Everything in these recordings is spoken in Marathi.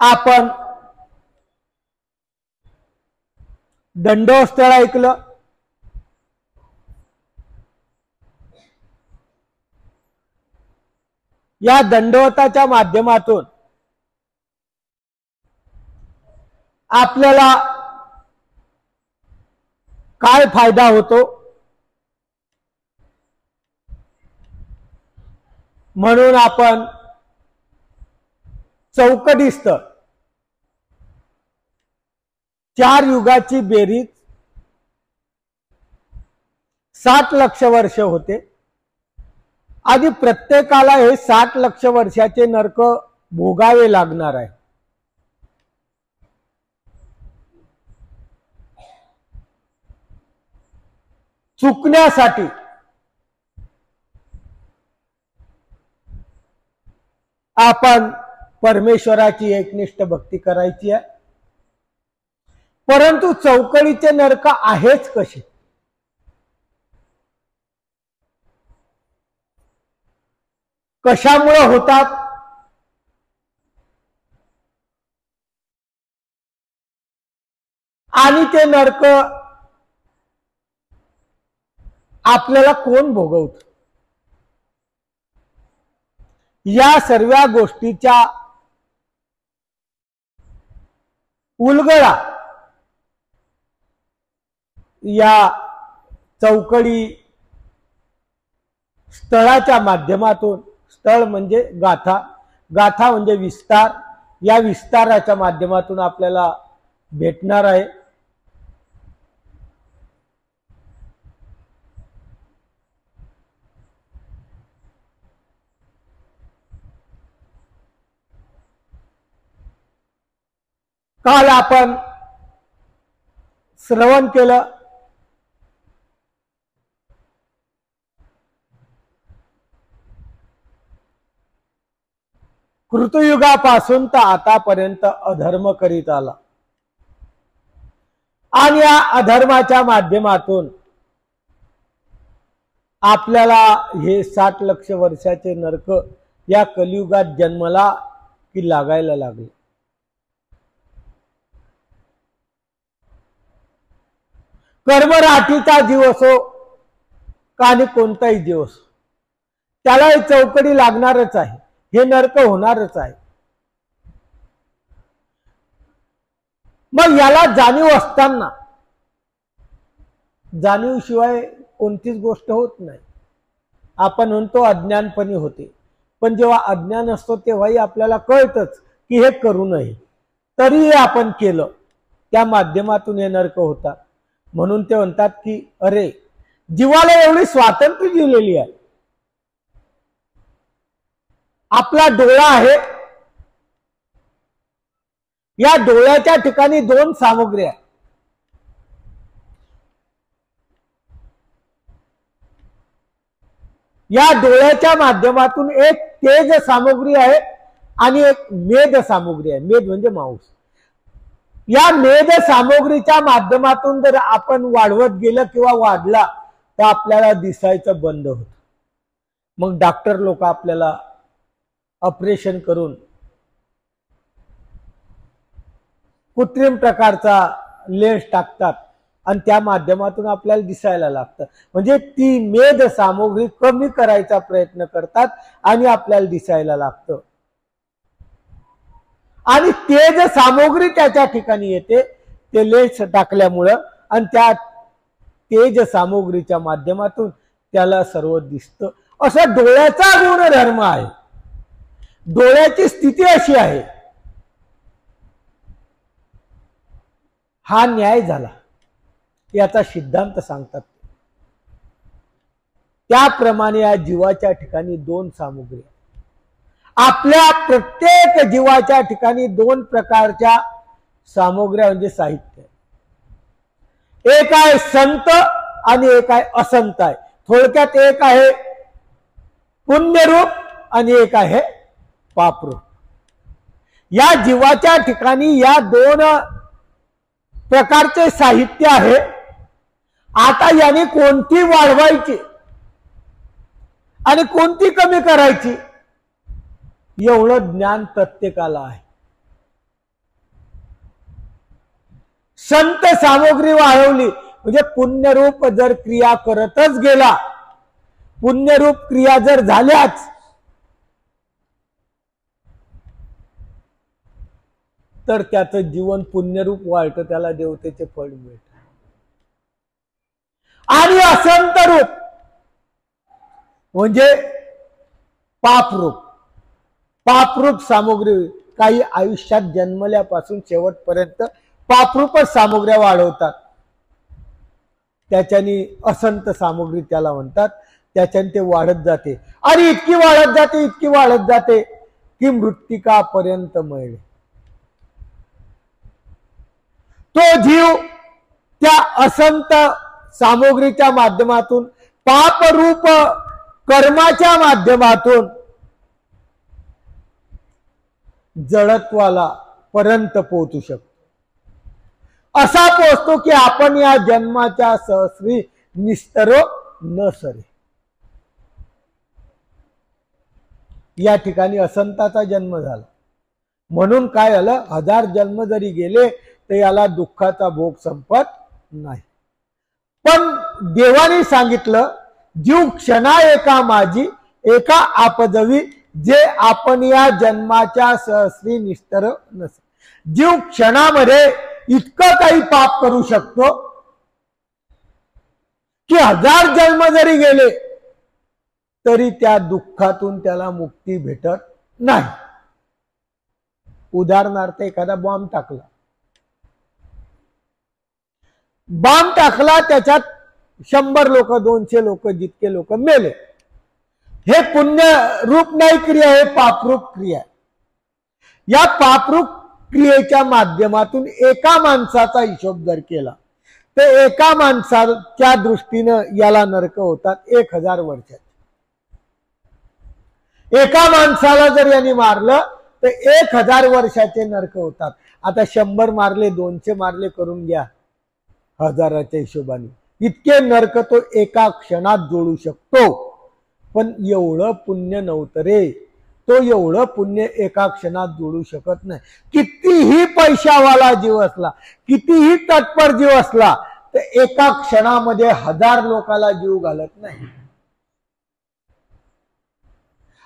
आपण दंडोस्थळ ऐकलं, या दंडवताच्या माध्यमातून आपल्याला काय फायदा होतो, म्हणून आपण चौकटीस्थ चार युगाची बेरीज 60 लक्ष वर्ष होते आणि प्रत्येकाला हे 60 लक्ष वर्षाचे नरक भोगावे लागणार आहे। चुकण्यासाठी आपण परमेश्वराची एकनिष्ठ भक्ती करायची आहे, परंतु चौकळीचे नरक आहेच कसे? कशामुळे होतात? आणि ते नरक आपल्याला कोण भोगवत? या सर्व गोष्टीच्या उलगडा या चौकडी स्थळाच्या माध्यमातून, स्थळ म्हणजे गाथा, गाथा म्हणजे विस्तार, या विस्ताराच्या माध्यमातून आपल्याला भेटणार आहे। काल आपण श्रवण केलं कृतयुगापासून तर आतापर्यंत अधर्म करीत आला आणि या अधर्माच्या माध्यमातून आपल्याला हे 60 लक्ष वर्षाचे नरक या कलियुगात जन्मला की लागायला लागले। कर्मराठीचा जीव असो का कोणताही जीव असो, त्याला ही चौकडी लागणारच आहे, हे नरक होणारच आहे। मग याला जाणीव असताना, जाणीवशिवाय कोणतीच गोष्ट होत नाही। आपण म्हणतो अज्ञानपणी होते, पण जेव्हा अज्ञान असतो तेव्हाही आपल्याला कळतच की हे करू नये, तरीही आपण केलं, त्या माध्यमातून हे नरक होतात। म्हणून ते म्हणतात की अरे, जीवाला एवढी स्वातंत्र्य दिलेली आहे, आपला डोळा आहे, या डोळ्याच्या ठिकाणी 2 सामग्री आहे। या डोळ्याच्या माध्यमातून एक तेज सामग्री आहे आणि एक मेद सामग्री आहे। मेद म्हणजे मांस। या मेद सामग्रीच्या माध्यमातून जर आपण वाढवत गेलं किंवा वाढला तर आपल्याला दिसायचं बंद होतं। मग डॉक्टर लोक आपल्याला ऑपरेशन करून कृत्रिम प्रकारचा लेन्स टाकतात आणि त्या माध्यमातून आपल्याला दिसायला लागतं। म्हणजे ती मेद सामग्री कमी करायचा प्रयत्न करतात आणि आपल्याला दिसायला लागतं। आणि तेज सामग्री त्याच्या ठिकाणी येते, ते लेन्स टाकल्यामुळे, आणि त्या तेज सामग्रीच्या माध्यमातून त्याला सर्व दिसतं। असा डोळ्याचा गुणधर्म आहे, डोळ्याची स्थिती अशी आहे। हा न्याय झाला याचा सिद्धांत सांगतात। त्याप्रमाणे या जीवाच्या ठिकाणी 2 सामग्री, आपल्या प्रत्येक जीवाच्या ठिकाणी 2 प्रकारच्या सामग्र्या म्हणजे साहित्य। एक आहे संत आणि एक आहे असंत आहे। थोडक्यात एक आहे पुण्यरूप आणि एक आहे पापरूप। या जीवाच्या ठिकाणी या 2 प्रकारचे साहित्य आहे। आता याने कोणती वाढवायची आणि कोणती कमी करायची एवढं ज्ञान प्रत्येकाला आहे। संत सामग्री वाढवली म्हणजे पुण्यरूप जर क्रिया करतच गेला, पुण्यरूप क्रिया जर झाल्याच तर त्याचं जीवन पुण्यरूप वाढतं, त्याला देवतेचे फळ मिळतं. आणि असंत रूप म्हणजे पापरूप, पापरूप सामग्री काही आयुष्यात जन्मल्यापासून शेवटपर्यंत पापरूपच सामग्र्या वाढवतात, त्याच्यानी असंत सामग्री त्याला म्हणतात. त्याच्याने ते वाढत जाते आणि इतकी वाढत जाते, इतकी वाढत जाते की मृत्तिकापर्यंत मिळेल. तो जीव त्या असंत सामग्रीच्या माध्यमातून, पापरूप कर्माच्या माध्यमातून जडत्वाला पर्यंत पोहोचू शकतो. असा पोहोचतो की आपण या जन्माच्या सहस्री निस्तरो न सरे. या ठिकाणी असंताचा जन्म झाला म्हणून काय झालं, 1000 जन्म जरी गेले तर याला दुःखाचा भोग संपत नाही. पण देवाने सांगितलं, जीव क्षणा एका माझी एका आपजवी, जे आपण या जन्माच्या सहस्री निस्तर नसे. जीव क्षणामध्ये इतकं काही पाप करू शकतो की 1000 जन्म जरी गेले तरी त्या दुःखातून त्याला मुक्ती भेटत नाही. उदाहरणार्थ एखादा बॉम्ब टाकला, बॉम्ब टाकला, त्याच्यात 100 लोक 200 लोक जितके लोक मेले. हे पुण्य रूप नाही क्रिया, हे पापरूप क्रिया. या पापरूप क्रियेच्या माध्यमातून एका माणसाचा हिशोब जर केला तर एका माणसाच्या दृष्टीनं याला नरक होतात 1000 वर्षात. एका माणसाला जर यांनी मारलं तर 1000 वर्षाचे नरक होतात. आता 100 मारले, 200 मारले, करून घ्या 1000च्या हिशोबाने. इतके नरक तो एका क्षणात जोडू शकतो. पण एवढं पुण्य नव्हतं रे, तो एवढं पुण्य एका क्षणात जोडू शकत नाही. कितीही पैशावाला जीव असला, कितीही तत्पर जीव असला तर एका क्षणामध्ये 1000 लोकाला जीव घालत नाही.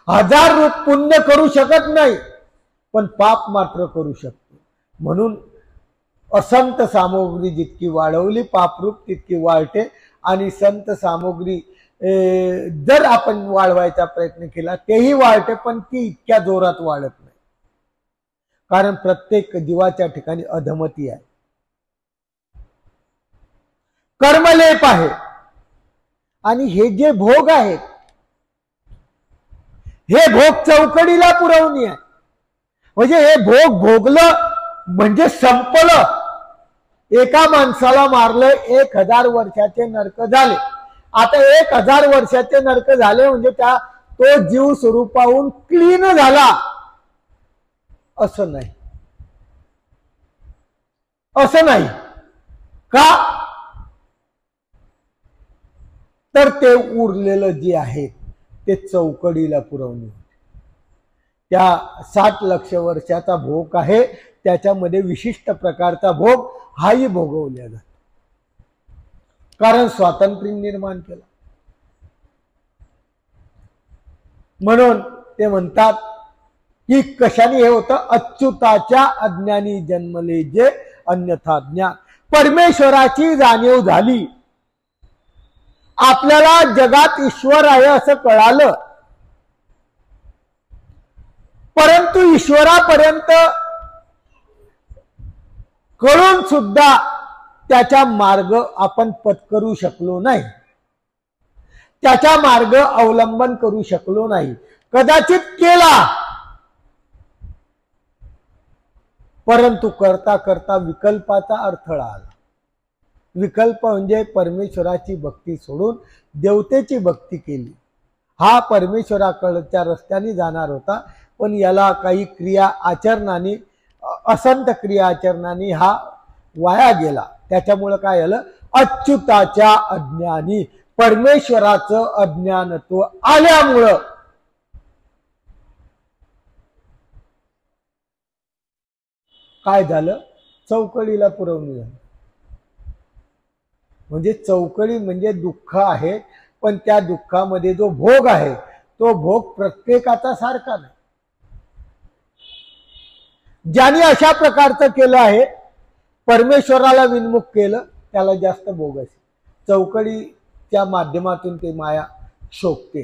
1000 पुण्य करू शकत नाही, पण पाप मात्र करू शकतो. म्हणून असंत सामग्री जितकी वाढवली, पापरूप तितकी वाढते. आणि संत सामग्री जर आपण वाढवायचा प्रयत्न केला तेही वाढते, पण ती इतक्या जोरात वाढत नाही. कारण प्रत्येक जीवाच्या ठिकाणी अधमती आहे, कर्मलेप आहे. आणि हे जे भोग आहेत, हे भोग चौकडीला पुरवणी आहे. म्हणजे हे भोग भोगलं म्हणजे संपलं. एका माणसाला मारलं, 1000 वर्षाचे नरक झाले. आता 1000 वर्षाचे नरक झाले म्हणजे तो जीव स्वरूपाहून क्लीन झाला असं नाही. असं नाही का, तर ते उरलेलं जे आहे ते चौकडीला पुरवणी. त्या 60 लक्ष वर्षाचा भोग आहे, त्याच्यामध्ये विशिष्ट प्रकारचा भोग हाही भोगवल्या जातो. कारण स्वातंत्र्य निर्माण केलं. म्हणून ते म्हणतात की कशाने हे होतं, अच्युताच्या अज्ञानी जन्मले जे अन्यथा ज्ञान. परमेश्वराची जाणीव झाली, आपल्याला जगात ईश्वर आहे असं कळालं, परंतु ईश्वरापर्यंत कळून सुद्धा त्याचा मार्ग आपण पत्करू शकलो नाही, त्याचा मार्ग अवलंबन करू शकलो नाही. कदाचित केला, परंतु करता करता विकल्पाचा अडथळा आला. विकल्प म्हणजे परमेश्वराची भक्ती सोडून देवतेची भक्ती केली. हा परमेश्वराकडच्या रस्त्याने जाणार होता, पण याला काही क्रिया आचरणाने, असंत क्रिया आचरणाने हा वाया गेला. त्याच्यामुळे काय झालं, अच्युताच्या अज्ञानी, परमेश्वराचं अज्ञानत्व आल्यामुळं काय झालं, चौकडीला पुरवणी झाली. म्हणजे चौकडी म्हणजे दुःख आहे, पण त्या दुःखामध्ये जो भोग आहे तो भोग प्रत्येकाचा सारखा नाही. ज्याने अशा प्रकारचं केलं आहे, परमेश्वराला विनमुख केलं, त्याला जास्त भोग असेल. चौकडीच्या माध्यमातून ते माया शोभते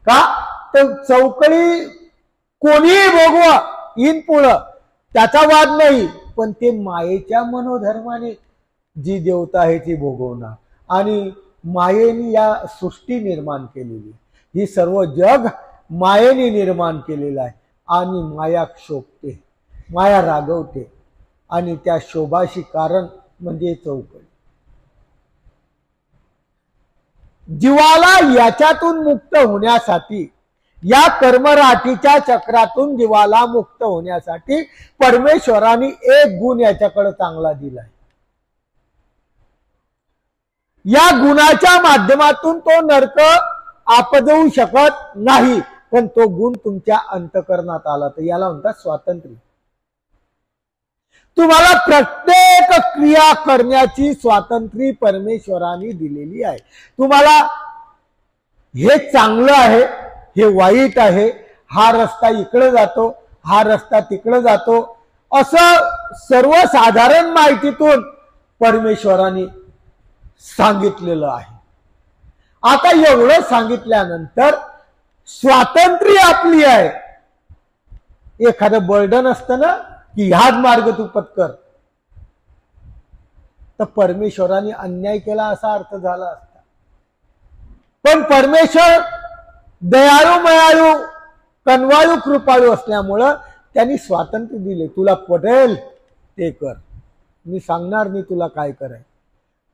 का? तर चौकडी कोणीही भोगवा इन पुढं, त्याचा वाद नाही, पण ते मायेच्या मनोधर्माने जी देवता आहे ती भोगवणार. आणि मायेने या सृष्टी निर्माण केलेली, ही सर्व जग मायेने निर्माण केलेलं आहे. आणि माया शोभते, माया रागवते, आणि त्या शोभाशी कारण म्हणजे चौकडी. जीवाला याच्यातून मुक्त होण्यासाठी, या कर्मराठीच्या चक्रातून जीवाला मुक्त होण्यासाठी परमेश्वराने एक गुण याच्याकडे चांगला दिलाय. या गुणाच्या माध्यमातून तो नरक आपदवू शकत नाही, पण तो गुण तुमच्या अंतःकरणात आला तर याला म्हणतात स्वातंत्र्य. तुम्हाला प्रत्येक क्रिया करण्याची स्वातंत्र्य परमेश्वराने दिलेली आहे. तुम्हाला हे चांगलं आहे, हे वाईट आहे, हा रस्ता इकडे जातो, हा रस्ता तिकडे जातो, असं सर्वसाधारण माहितीतून परमेश्वराने सांगितलेलं आहे. आता एवढं सांगितल्यानंतर स्वातंत्र्य आपली आहे. एखादं बर्डन असतं ना की ह्याच मार्ग तू पत्कर, तर परमेश्वराने अन्याय केला असा अर्थ झाला असता. पण परमेश्वर दयाळू मयाळू कनवाळू कृपाळू असल्यामुळं त्यांनी स्वातंत्र्य दिले. तुला पटेल ते कर, मी सांगणार नाही तुला काय कराय.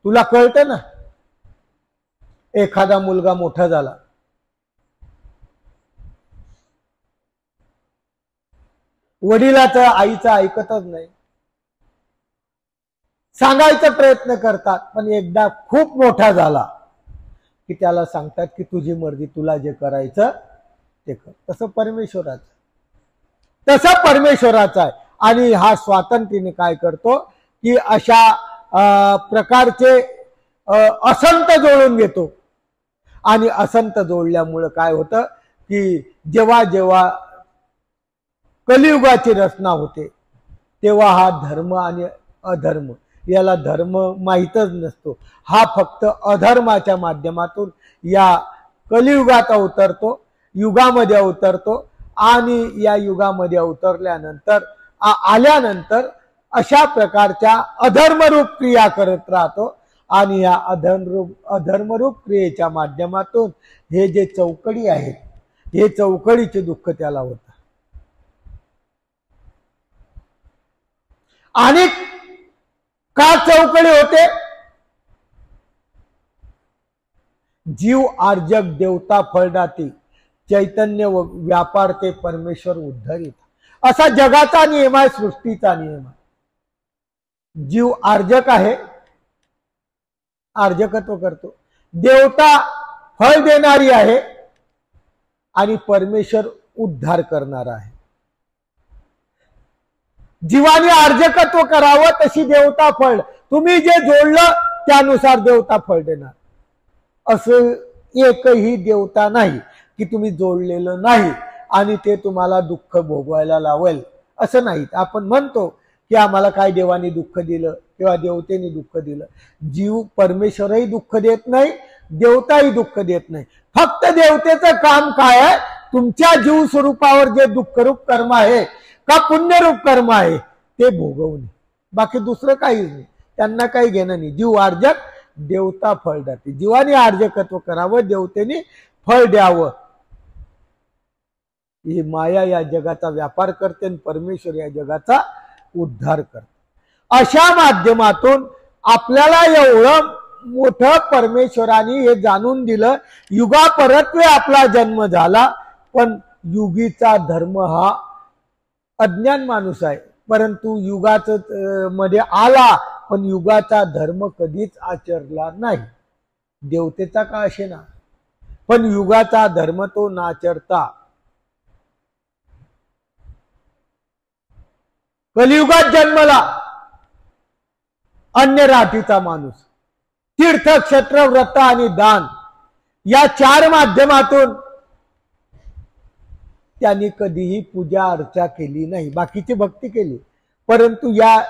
तुला कळतं ना, एखादा मुलगा मोठा झाला, वडिलाचं आईचं ऐकतच नाही, सांगायचा प्रयत्न करतात, पण एकदा खूप मोठा झाला की त्याला सांगतात की तुझी मर्जी, तुला जे करायचं ते कर. तसं परमेश्वराचं आहे. आणि हा स्वातंत्र्याने काय करतो की अशा प्रकारचे असंत जोडून घेतो. आणि असंत जोडल्यामुळं काय होतं की जेव्हा जेव्हा कलियुगाची रचना होते तेव्हा हा धर्म आणि अधर्म, याला धर्म माहीतच नसतो, हा फक्त अधर्माच्या माध्यमातून या कलियुगात अवतरतो, युगामध्ये अवतरतो. आणि या युगामध्ये अवतरल्यानंतर आल्यानंतर अशा प्रकारच्या अधर्मरूप क्रिया करत राहतो. आणि या अधर्मरूप क्रियेच्या माध्यमातून हे जे चौकडी आहेत, हे चौकडीचे दुःख त्याला होतं. आणि का चौकडी होते? जीव आर्जक देवता फळदाती, चैतन्य व्यापार ते परमेश्वर उद्धरित, असा जगाचा नियम आहे, सृष्टीचा नियम आहे. जीव आर्जक आहे, आर्जकत्व करतो. देवता फळ देणारी आहे आणि परमेश्वर उद्धार करणारा आहे. जीवाने आर्जकत्व करावं तशी देवता फळ, तुम्ही जे जोडलं त्यानुसार देवता फळ देणार. असं एकही देवता नाही की तुम्ही जोडलेलं नाही आणि ते तुम्हाला दुःख भोगवायला लावेल, असं नाही. आपण म्हणतो की आम्हाला काय देवाने दुःख दिलं किंवा देवतेने दुःख दिलं. जीव परमेश्वरही दुःख देत नाही, देवताही दुःख देत नाही. फक्त देवतेचं काम काय आहे, तुमच्या जीव स्वरूपावर जे दुःखरूप कर्म आहे का पुण्यरूप कर्म आहे ते भोगवणे, बाकी दुसरं काहीच नाही. त्यांना काही घेणं नाही. जीव आर्जक देवता फळ देते. जीवाने आर्जकत्व करावं, देवतेने फळ द्यावं. ही माया या जगाचा व्यापार करते आणि परमेश्वर या जगाचा उद्धार करते. अशा माध्यमातून आपल्याला एवढं मोठं परमेश्वराने हे जाणून दिलं. युगापरत्वे आपला जन्म झाला, पण युगीचा धर्म हा अज्ञान माणूस आहे, परंतु युगाच मध्ये आला, पण युगाचा धर्म कधीच आचरला नाही. देवतेचा का असेना, पण युगाचा धर्म तो नाचरता. कलियुगात जन्मला अन्य राठीचा माणूस, तीर्थ, क्षत्र, व्रत आणि दान या 4 माध्यमातून त्यांनी कधीही पूजा अर्चा केली नाही, बाकीची भक्ती केली, परंतु या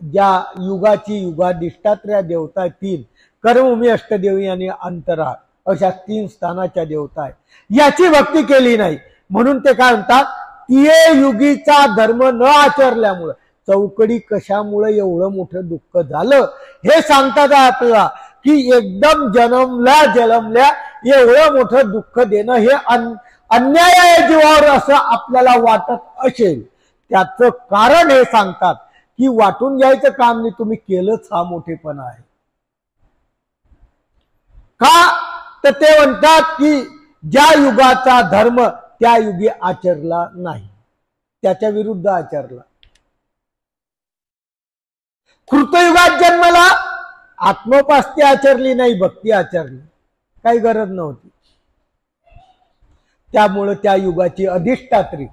ज्या युगाची युगाधिष्ठात्र्या देवता 3 कर्मभूमी, अष्टदेवी आणि अंतराळ अशा 3 स्थानाच्या देवता आहे, याची भक्ती केली नाही. म्हणून ते काय म्हणतात, तिये युगीचा धर्म न आचरल्यामुळे चौकडी कशामुळे एवढं मोठं दुःख झालं हे सांगतात आपल्याला, की एकदम जन्मल्या एवढं मोठं दुःख देणं हे अन्याय आहे जीवावर असं आपल्याला वाटत असेल, त्याचं कारण हे सांगतात की वाटून घ्यायचं काम नाही, तुम्ही केलंच हा मोठेपणा आहे. का तर ते म्हणतात की ज्या युगाचा धर्म त्या युगी आचरला नाही, त्याच्या विरुद्ध आचरला. कृतयुगात जन्मला, आत्मोपास्ती आचरली नाही, भक्ती आचरली, काही गरज नव्हती. त्यामुळे त्या युगाची अधिष्ठात्री,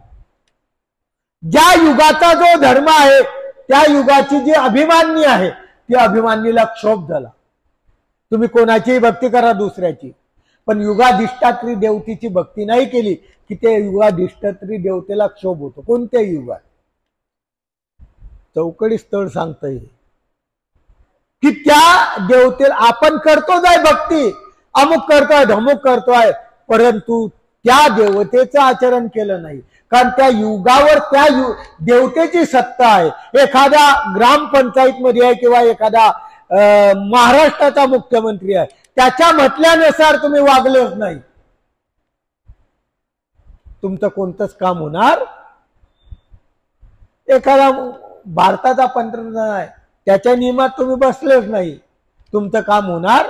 ज्या युगाचा जो धर्म आहे त्या युगाची जी अभिमानी आहे ती अभिमानीला क्षोभ झाला. तुम्ही कोणाचीही भक्ती करा दुसऱ्याची, पण युगाधिष्ठात्री देवतेची भक्ती नाही केली की ते युगाधिष्ठात्री देवतेला क्षोभ होतो. कोणत्याही युगात चौकडी स्थळ सांगतंय की त्या देवतेला आपण करतो जाय भक्ती, अमुक करतोय धमुक करतोय, परंतु त्या देवतेचं आचरण केलं नाही, कारण त्या युगावर त्या देवतेची सत्ता आहे. एखाद्या ग्रामपंचायत आहे किंवा एखादा महाराष्ट्राचा मुख्यमंत्री आहे, त्याच्या म्हटल्यानुसार तुम्ही वागलेच नाही, तुमचं कोणतंच काम होणार. एखादा भारताचा पंतप्रधान आहे, त्याच्या नियमात तुम्ही बसलेच नाही, तुमचं काम होणार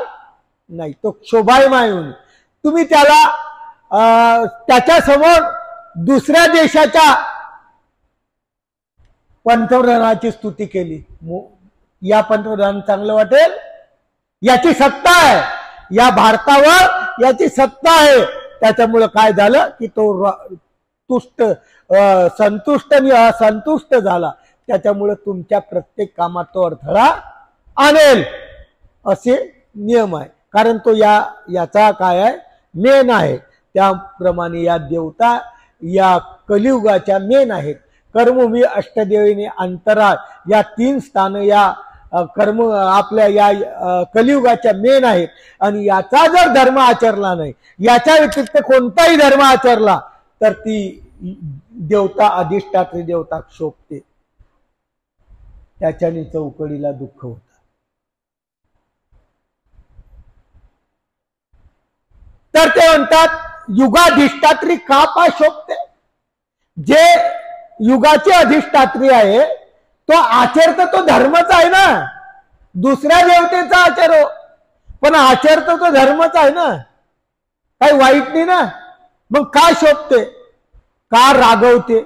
नाही. तो शोभायमान येऊन तुम्ही त्याला त्याच्या समोर दुसऱ्या देशाच्या पंतप्रधानाची स्तुती केली, या पंतप्रधान चांगलं वाटेल, याची सत्ता आहे, या भारतावर याची सत्ता आहे. त्याच्यामुळे काय झालं की तो संतुष्ट आणि असंतुष्ट झाला, त्याच्यामुळे तुमच्या प्रत्येक कामात तो अडथळा आणेल असे नियम आहे. कारण तो याचा काय आहे, मेन आहे. त्याप्रमाणे या देवता या कलियुगाच्या मेन आहेत. कर्मभूमी, अष्टदेवी, अंतराळ या 3 स्थान या कर्म आपल्या या कलियुगाच्या मेन आहेत. आणि याचा जर धर्म आचरला नाही, याच्या व्यतिरिक्त कोणताही धर्म आचरला तर ती देवता अधिष्ठात्री देवता क्षोभते, त्याच्याने चौकडीला दुःख होतं. तर ते म्हणतात युगाधिष्ठात्री का शोभते, जे युगाची अधिष्ठात्री आहे तो आचरतो तो धर्मच आहे ना, दुसऱ्या देवतेचा आचरो, पण आचरतो तो धर्मच आहे ना, काही वाईट नाही ना. मग का शोभते, का रागवते?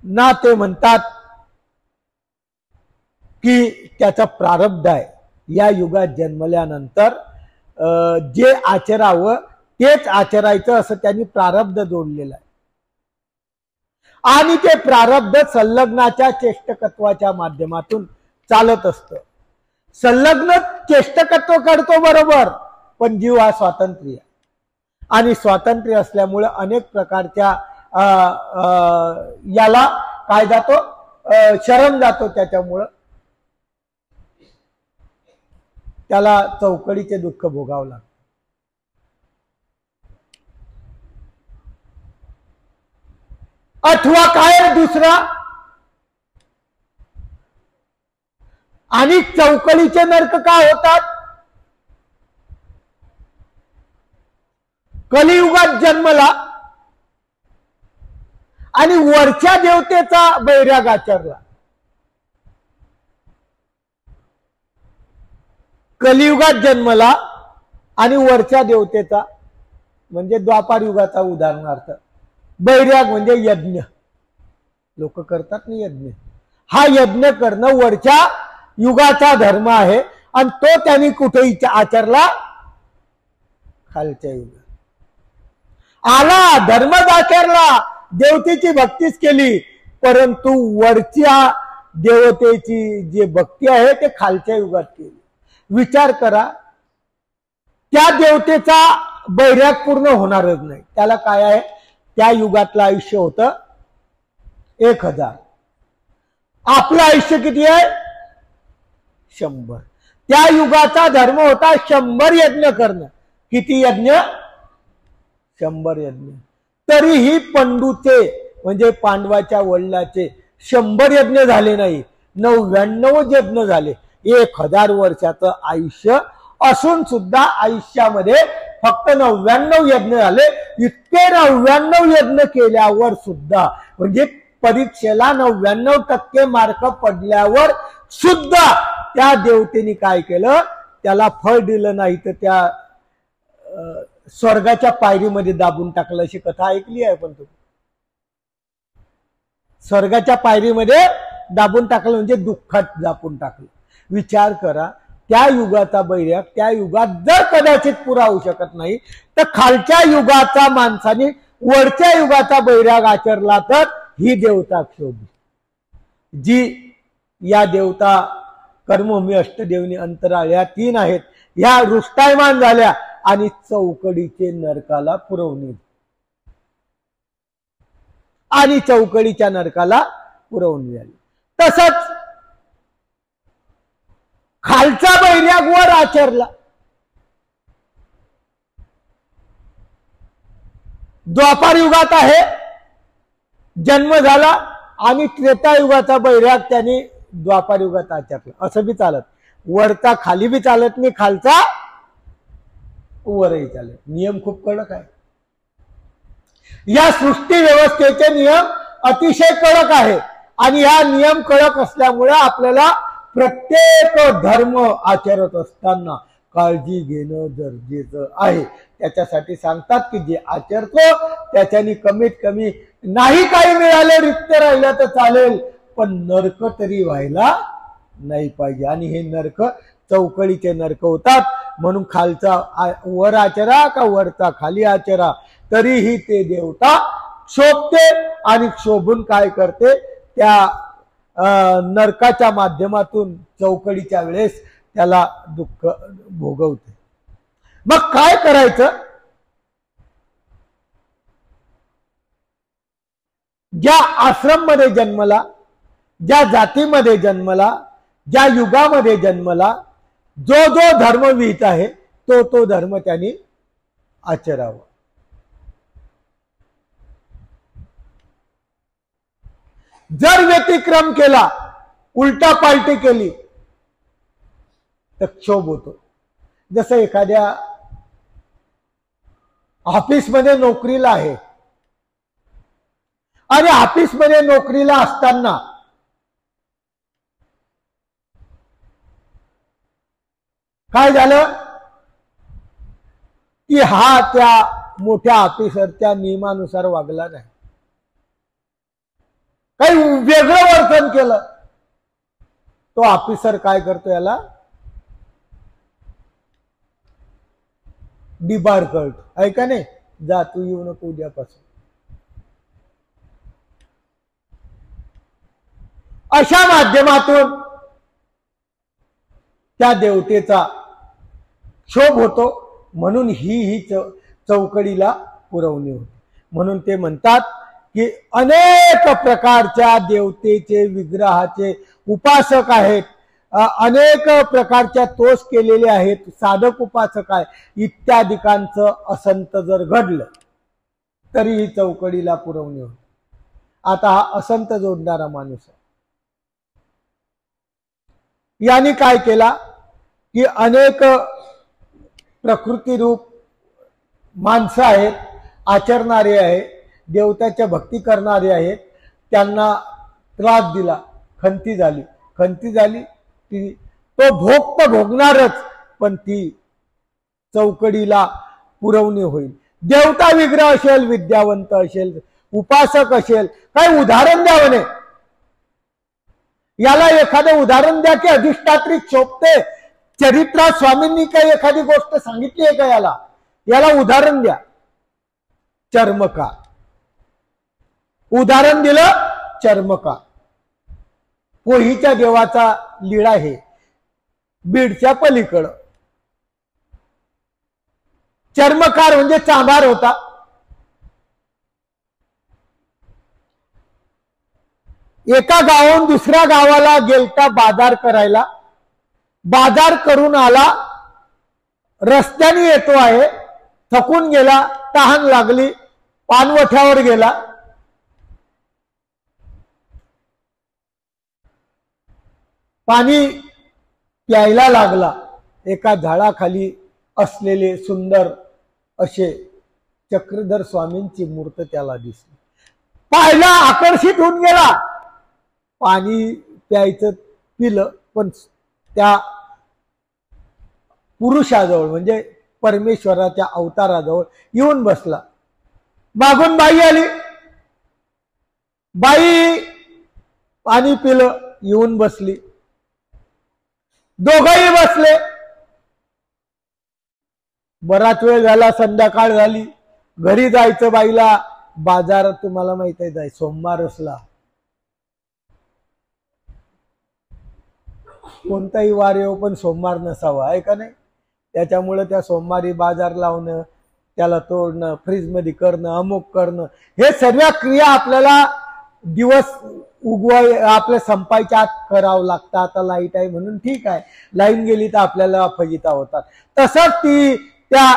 ना ते म्हणतात की त्याचा प्रारब्ध आहे, या युगात जन्मल्यानंतर जे आचरावं तेच आचरायचं असं त्यांनी प्रारब्ध जोडलेलं आहे. आणि ते प्रारब्ध संलग्नाच्या चेष्टकत्वाच्या माध्यमातून चालत असतं. संलग्न चेष्टकत्व करतो बरोबर, पण जीव हा स्वातंत्र्य आहे, आणि स्वातंत्र्य असल्यामुळे अनेक प्रकारच्या याला काय जातो, शरण जातो, त्याच्यामुळं त्याला चौकडीचे दुःख भोगावं लागतं. अथवा काय दुसरा, आणि चौकडीचे नरक काय होतात, कलियुगात जन्मला आणि वरच्या देवतेचा बैराग आचरला. कलियुगात जन्मला आणि वरच्या देवतेचा, म्हणजे द्वापार युगाचा उदाहरणार्थ, बैराग म्हणजे यज्ञ, लोक करतात ना यज्ञ, हा यज्ञ करणं वरच्या युगाचा धर्म आहे, आणि तो त्यांनी कुठेही आचरला, खालच्या युगात आला धर्मच आचरला, देवतेची भक्तीच केली, परंतु वरच्या देवतेची जी भक्ती आहे ते खालच्या युगात केली. विचार करा, त्या देवतेचा बैराग पूर्ण होणारच नाही. त्याला काय आहे, त्या युगातलं आयुष्य होतं 1000. आपलं आयुष्य किती आहे, 100. त्या युगाचा धर्म होता 100 यज्ञ करणं. किती यज्ञ, 100 यज्ञ. तरीही पंडूचे म्हणजे पांडवाच्या वडिलाचे 100 यज्ञ झाले नाही, 99 यज्ञ झाले. 1000 वर्षाचं आयुष्य असून सुद्धा आयुष्यामध्ये फक्त 99 यज्ञ झाले. इतके 99 यज्ञ केल्यावर सुद्धा, म्हणजे परीक्षेला 99% मार्क पडल्यावर सुद्धा त्या देवतेने काय केलं, त्याला फळ दिलं नाही, तर त्या स्वर्गाच्या पायरीमध्ये दाबून टाकलं. अशी कथा ऐकली आहे पण तुम्ही? स्वर्गाच्या पायरीमध्ये दाबून टाकलं म्हणजे दुःखात दाबून टाकलं. विचार करा, त्या युगाचा बैराग त्या युगात जर कदाचित पुरा होऊ शकत नाही, तर खालच्या युगाचा माणसाने वरच्या युगाचा बैराग आचरला तर ही देवता क्षोभी. जी या देवता कर्मभूमी, अष्टदेवनी, अंतराळ या 3 आहेत, ह्या रुष्टायमान झाल्या आणि चौकडीचे नरकाला पुरवणी, आणि चौकडीच्या नरकाला पुरवणी झाली. तसंच खालचा बैराग वर आचरला. द्वापार युगात आहे, जन्म झाला, आणि त्रेतायुगाचा बैराग त्याने द्वापार युगात आचरला. असं बी चालत, वरचा खाली बी चालत नाही, खालचा वरही चालत. नियम खूप कडक आहे. या सृष्टी व्यवस्थेचे नियम अतिशय कडक आहे, आणि हा नियम कडक असल्यामुळे आपल्याला प्रत्येक धर्म आचरत असताना काळजी घेणं गरजेचं आहे. त्याच्यासाठी सांगतात की जे आचरतो त्याच्यानी कमीत कमी नाही काही मिळाले, रिक्त राहिलं तर चालेल, पण नरक तरी व्हायला नाही पाहिजे. आणि हे नरक चौकळीचे नरक होतात. म्हणून खालचा वर आचरा का वरचा खाली आचरा, तरीही ते देवता शोभते, आणि शोभून काय करते, त्या नरकाच्या माध्यमातून चौकडीच्या वेळेस त्याला दुःख भोगवते. मग काय करायचं? ज्या आश्रम मध्ये जन्मला, ज्या जातीमध्ये जन्मला, ज्या युगामध्ये जन्मला, जो जो धर्म विहित आहे तो तो धर्म त्यांनी आचरावा. जर व्यतिक्रम केला, उलटा पालटी केली, तर क्षोभ होतो. जसं एखाद्या ऑफिसमध्ये नोकरीला आहे, आणि ऑफिसमध्ये नोकरीला असताना काय झालं की हा त्या मोठ्या ऑफिसरच्या नियमानुसार वागला नाही, काही वेगळं वर्तन केलं, तो ऑफिसर काय करतो, याला डिबार करतो. आहे का नाही, जा तू येऊ नको उद्यापासून. अशा माध्यमातून त्या देवतेचा क्षोभ होतो. म्हणून ही चौकडीला पुरवणी होते. म्हणून ते म्हणतात की अनेक प्रकारच्या देवतेचे विग्रहाचे उपासक आहेत, अनेक प्रकारच्या तोष केलेले आहेत, साधक उपासक आहे, इत्यादिकांचं असंत जर घडलं तरी ही चौकडीला पुरवणी होते. आता हा असंत जोडणारा माणूस आहे, यांनी काय केला की अनेक प्रकृती रूप माणसं आहेत, आचरणारे आहेत, देवताच्या भक्ती करणारे आहेत, त्यांना त्रास दिला, खंती झाली ती तो भोग तर भोगणारच, पण ती चौकडीला पुरवणी होईल. देवता विग्रह असेल, विद्यावंत असेल, उपासक असेल, काही उदाहरण द्या म्हणे, याला एखादं उदाहरण द्या की अधिष्ठात्री शोभते. चरित्रात स्वामींनी काही एखादी गोष्ट सांगितली आहे का, याला उदाहरण द्या. चर्मकार उदाहरण दिलं चर्मकार. पोहीच्या देवाचा लीळा हे बीडच्या पलीकडं. चर्मकार म्हणजे चांभार होता. एका गावाहून दुसऱ्या गावाला गेलता बाजार करायला. बाजार करून आला, रस्त्याने येतो आहे, थकून गेला, तहान लागली, पानवठ्यावर गेला. पाणी प्यायला लागला. एका झाडाखाली असलेले सुंदर असे चक्रधर स्वामींची मूर्त त्याला दिसली. पाहिला, आकर्षित होऊन गेला. पाणी प्यायचं पिलं, पण त्या पुरुषाजवळ म्हणजे परमेश्वराच्या अवताराजवळ येऊन बसला. मागून बाई आली. बाई पाणी पिलं, येऊन बसली. दोघंही बसले. बराच वेळ झाला, संध्याकाळ झाली. घरी जायचं बाईला. बाजारात तुम्हाला माहित आहे जाय, सोमवार असला, कोणताही वार येऊ पण सोमवार नसावा, आहे का नाही? त्याच्यामुळे त्या सोमवारी बाजार लावणं, त्याला तोडणं, फ्रीज मध्ये करणं, अमुक करणं, हे सर्व क्रिया आपल्याला दिवस उगवाय आपल्या संपायच्या आत करावं लागतं. आता लाईट आहे म्हणून ठीक आहे, लाईन गेली तर आपल्याला फजिता होतात. तसंच ती त्या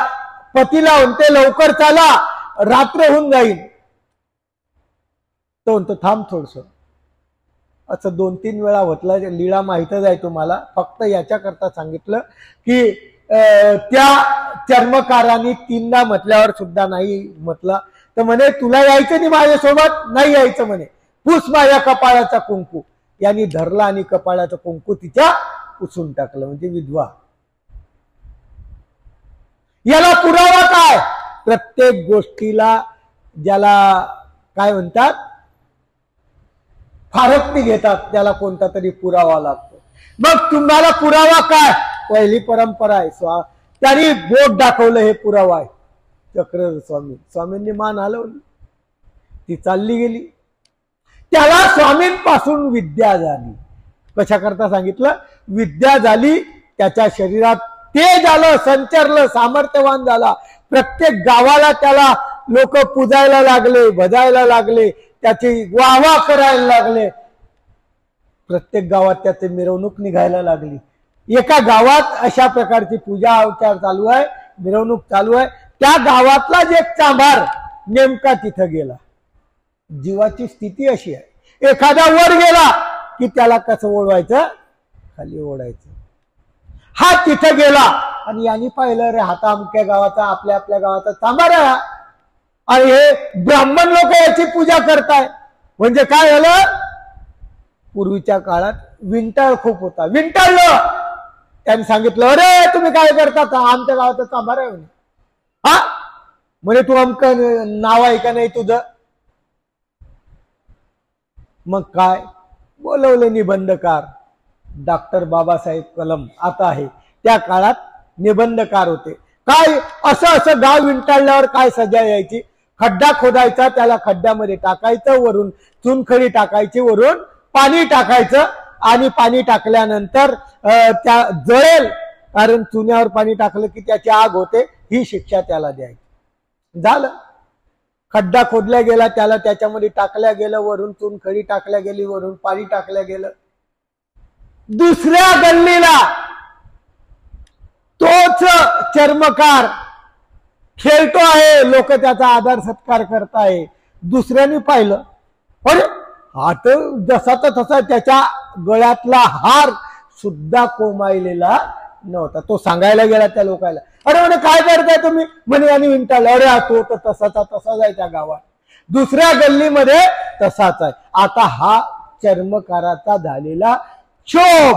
पतीला म्हणते लवकर चला, रात्र होऊन जाईल. तो म्हणतो थांब थोडस. असं 2-3 वेळा होतला. लीळा माहितच आहे तुम्हाला, फक्त याच्याकरता सांगितलं की त्या चर्मकारांनी 3दा म्हटल्यावर सुद्धा नाही म्हटला. तर म्हणे तुला यायचं नाही माझ्यासोबत, नाही यायचं म्हणे. पुस माझ्या कपाळाचा कुंकू. यांनी धरला आणि कपाळाचं कुंकू तिच्या पुसून टाकलं, म्हणजे विधवा. याला पुरावा काय? प्रत्येक गोष्टीला ज्याला काय म्हणतात, फारकती घेतात, त्याला कोणता तरी पुरावा लागतो. मग तुम्हाला पुरावा काय? पहिली परंपरा आहे. त्यांनी बोट दाखवलं, हे पुरावा आहे. चक्रधर स्वामींनी मान हलवली, ती चालली गेली. त्याला स्वामींपासून विद्या झाली. कशा करता सांगितलं? विद्या झाली, त्याच्या शरीरात तेज आलं, संचरलं, सामर्थ्यवान झाला. प्रत्येक गावाला त्याला लोक पूजायला लागले, भजायला लागले, त्याची वाहवा करायला लागले. प्रत्येक गावात त्याची मिरवणूक निघायला लागली. एका गावात अशा प्रकारची पूजा अवचार चालू आहे, मिरवणूक चालू आहे. त्या गावातला जे चांभार नेमका तिथं गेला. जीवाची स्थिती अशी आहे, एखादा वर गेला की त्याला कसं ओढवायचं? खाली ओढायचं. हा तिथं गेला आणि यांनी पाहिलं, रे हाता अमक्या गावाचा, आपल्या आपल्या गावाचा चांभार आहे आणि हे ब्राह्मण लोक याची पूजा करताय. म्हणजे काय झालं? पूर्वीच्या काळात विंटाळ खूप होता. विंटाळलं. त्यांनी सांगितलं, अरे तुम्ही काय करता? आमच्या गावाचा चांभार आहे म्हणे. हा म्हणे तू अमकं नाव आहे का नाही तुझं? मग काय बोलवले निबंधकार. डॉक्टर बाबासाहेब कलम आता आहे, त्या काळात निबंधकार होते. काय असं असं गाव विंटाळल्यावर काय सजा यायची? खड्डा खोदायचा, त्याला खड्ड्यामध्ये टाकायचं, वरून चुनखडी टाकायची, वरून पाणी टाकायचं आणि पाणी टाकल्यानंतर त्या जळेल, कारण चुन्यावर पाणी टाकलं की त्याची आग होते. ही शिक्षा त्याला द्यायची. झालं. खड्डा खोदल्या गेला, त्याला त्याच्यामध्ये टाकल्या गेलं, वरून चुनखडी टाकल्या गेली, वरून पाणी टाकल्या गेलं. दुसऱ्या गल्लीला तोच चर्मकार खेळतो आहे, लोक त्याचा आदर सत्कार करताय. दुसऱ्याने पाहिलं, अरे हा तर जसाचा तसा, त्याच्या गळ्यातला हार सुद्धा कोमायलेला नव्हता. तो सांगायला गेला त्या लोकांना, अरे म्हणे काय करताय तुम्ही? म्हणे आणि विंटाळला. अरे तो तर तसाचा तसाच आहे त्या गावात, दुसऱ्या गल्लीमध्ये तसाच आहे. आता हा चर्मकाराचा झालेला क्षोभ.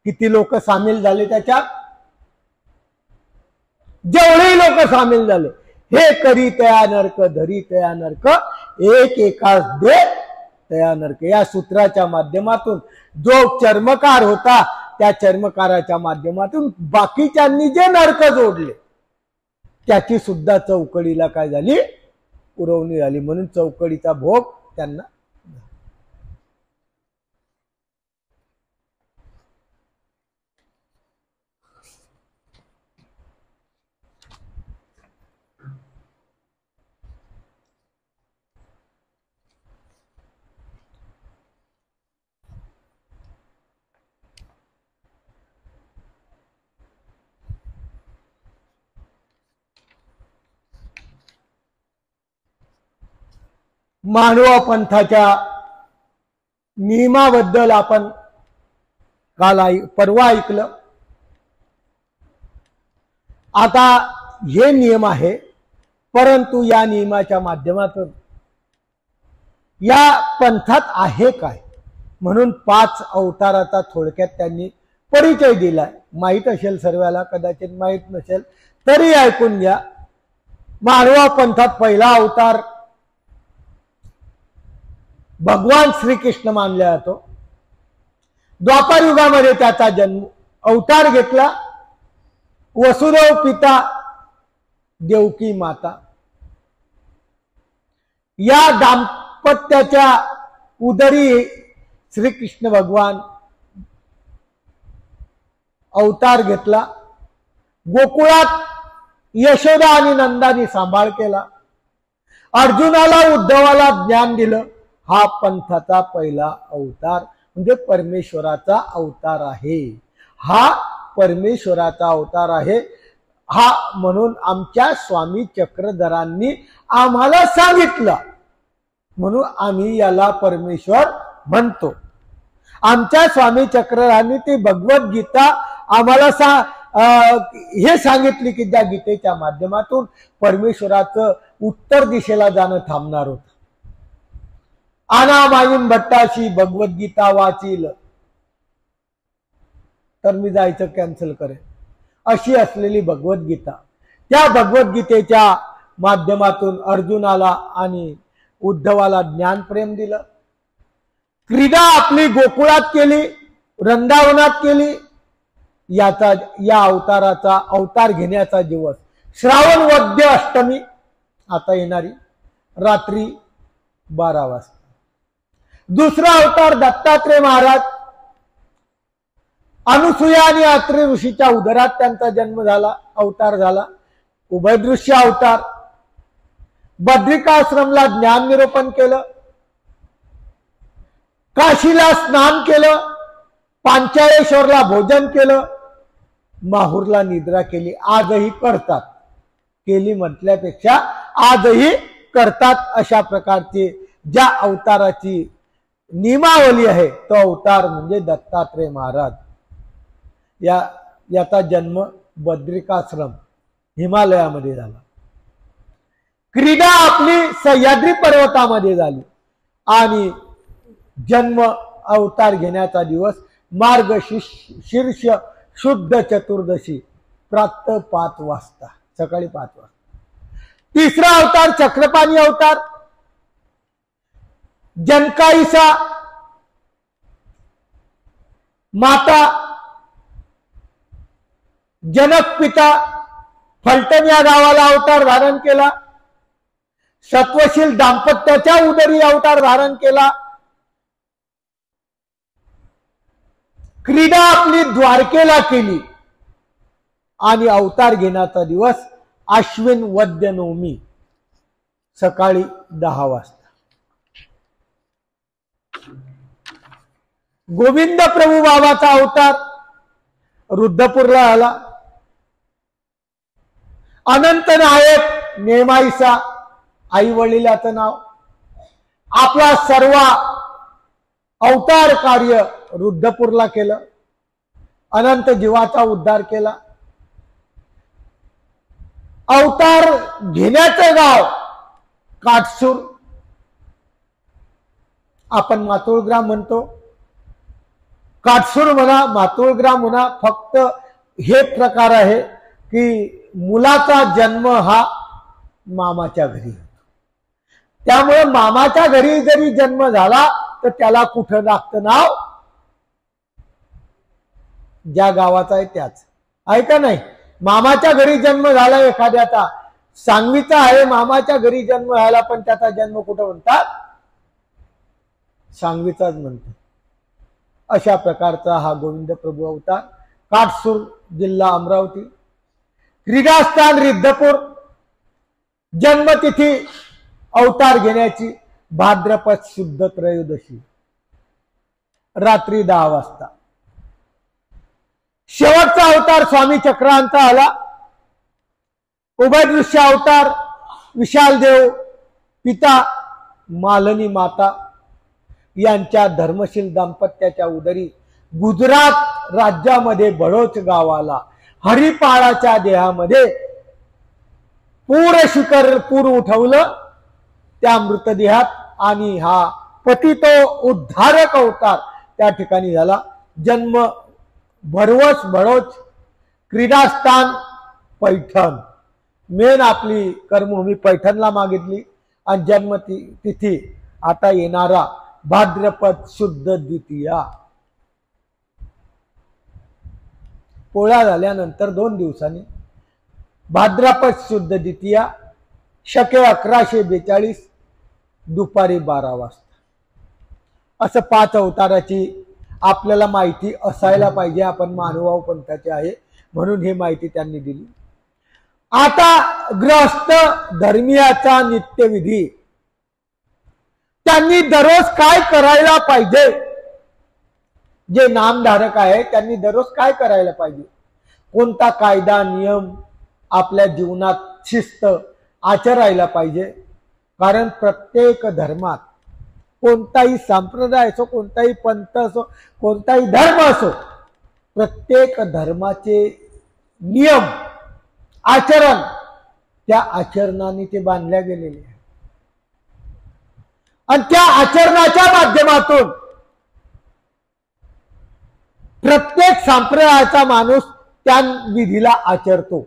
किती लोक सामील झाले त्याच्यात? जेवढे लोक सामील झाले. हे करी तया नरक, धरी तया नरक, एक एकाच दे तया नरक. या सूत्राच्या माध्यमातून जो चर्मकार होता, त्या चर्मकाराच्या माध्यमातून बाकीच्यांनी जे नरक जोडले त्याची सुद्धा चौकडीला काय झाली? पुरवणी झाली, म्हणून चौकडीचा भोग त्यांना. मानवा पंथाच्या नियमाबद्दल आपण काल परवा ऐकलं. आता हे नियम आहे, परंतु या नियमाच्या माध्यमातून या पंथात आहे काय, म्हणून 5 अवताराचा थोडक्यात त्यांनी परिचय दिलाय. माहीत असेल सर्वाला, कदाचित माहीत नसेल तरी ऐकून घ्या. मानवा पंथात पहिला अवतार भगवान श्रीकृष्ण मानला जातो. द्वापार युगामध्ये त्याचा जन्म अवतार घेतला. वसुदेव पिता, देवकी माता या दाम्पत्याच्या उदरी श्रीकृष्ण भगवान अवतार घेतला. गोकुळात यशोदा आणि नंदानी सांभाळ केला. अर्जुनाला उद्धवाला ज्ञान दिलं. हा पंथाचा पहिला अवतार म्हणजे परमेश्वराचा अवतार आहे. हा परमेश्वराचा अवतार आहे. हा म्हणून आमच्या स्वामी चक्रधरांनी आम्हाला सांगितलं, म्हणून आम्ही याला परमेश्वर म्हणतो. आमच्या स्वामी चक्रधरांनी ती भगवद्गीता आम्हाला हे सांगितली की त्या गीतेच्या माध्यमातून परमेश्वराचं उत्तर दिशेला जाणं थांबणार होतं. आनामाईन भट्टाशी भगवद्गीता वाचील तर मी जायचं कॅन्सल करेन, अशी असलेली भगवद्गीता. त्या भगवद्गीतेच्या माध्यमातून अर्जुनाला आणि उद्धवाला ज्ञानप्रेम दिलं. क्रीडा आपली गोकुळात केली, वृंदावनात केली. या अवताराचा अवतार घेण्याचा दिवस श्रावण वद्य अष्टमी, आता येणारी रात्री 12 वाजता. दुसरा अवतार दत्तात्रेय महाराज. अनुसूया आणि अत्रि ऋषीच्या उदरात त्यांचा जन्म झाला, अवतार झाला. उभयदृश्य अवतार. बद्रिकाश्रमला ज्ञान निरूपण केलं. काशीला स्नान केलं. पांचाळेश्वरला भोजन केलं. माहूरला निद्रा केली. आजही करतात, केली म्हटल्यापेक्षा आजही करतात. अशा प्रकारचे ज्या अवताराची नियमावली आहे तो अवतार म्हणजे दत्तात्रेय महाराज. याचा जन्म बद्रिकाश्रम हिमालयामध्ये झाला. क्रीडा आपली सह्याद्री पर्वतामध्ये झाली आणि जन्म अवतार घेण्याचा दिवस मार्गशीर्ष शुद्ध चतुर्दशी प्रातः 5 वाजता, सकाळी 5 वाजता. तिसरा अवतार चक्रपाणी अवतार. जनकाईसा माता जनक पिता फलटण या गावाला अवतार धारण केला. सत्वशील दाम्पत्याच्या उदरी अवतार धारण केला. क्रीडा आपली द्वारकेला केली आणि अवतार घेण्याचा दिवस आश्विन वद्य नवमी सकाळी 10 वाजता. गोविंद प्रभू बाबाचा अवतार रुद्रपूरला आला. अनंत नायक नेमाईसा आई वडिलाचं नाव. आपला सर्व अवतार कार्य रुद्रपूरला केलं. अनंत जीवाचा उद्धार केला. अवतार घेण्याचं गाव काटसूर, आपण मातुळग्राम म्हणतो. काटसूर म्हणा, मातुळग्राम म्हणा, फक्त हे प्रकार आहे की मुलाचा जन्म हा मामाच्या घरी. त्यामुळे मामाच्या घरी जरी जन्म झाला तर त्याला कुठं लागतं नाव, ज्या गावाचा आहे त्याच. आहे का नाही? मामाच्या घरी जन्म झाला एखाद्याचा सांगवीचा आहे, मामाच्या घरी जन्म व्हायला, पण त्याचा जन्म कुठं म्हणतात? सांगवीचाच म्हणतात. अशा प्रकारचा हा गोविंद प्रभू अवतार. काटसूर जिल्हा अमरावती, क्रीडास्थान रिद्धपूर. जन्मतिथी अवतार घेण्याची भाद्रपद शुद्ध त्रयोदशी रात्री 10 वाजता. शेवटचा अवतार स्वामी चक्रांचा आला. उभयदृश्य अवतार विशाल देव पिता मालनी माता यांच्या धर्मशील दाम्पत्याच्या उदरी गुजरात राज्यामध्ये बडोच गावाला हरिपाळाच्या देहामध्ये पूर उठवलं त्या मृतदेहात, आणि हा पतितो उद्धारक अवतार त्या ठिकाणी झाला. जन्म भरवस बडोच, क्रीडास्थान पैठण. मेन आपली कर्मभूमी पैठणला मागितली, आणि जन्म तिथी आता येणारा भाद्रपद शुद्ध द्वितीया. पोळा झाल्यानंतर 2 दिवसांनी भाद्रपद शुद्ध द्वितीया, शके 1142, दुपारी 12 वाजता. असं 5 अवताराची आपल्याला माहिती असायला पाहिजे. आपण मानवभाव पंथाचे आहे म्हणून ही माहिती त्यांनी दिली. आता गृहस्थ धर्मीयाचा नित्यविधी त्यांनी दररोज काय करायला पाहिजे? जे नामधारक आहे त्यांनी दररोज काय करायला पाहिजे? कोणता कायदा नियम आपल्या जीवनात शिस्त आचरायला पाहिजे? कारण प्रत्येक धर्मात कोणताही संप्रदाय असो, कोणताही पंथ असो, कोणताही धर्म असो, प्रत्येक धर्माचे नियम आचरण त्या आचरणाने ते बांधल्या गेलेले आहे. आणि त्या आचरणाच्या माध्यमातून प्रत्येक संप्रदायाचा माणूस त्या विधीला आचरतो.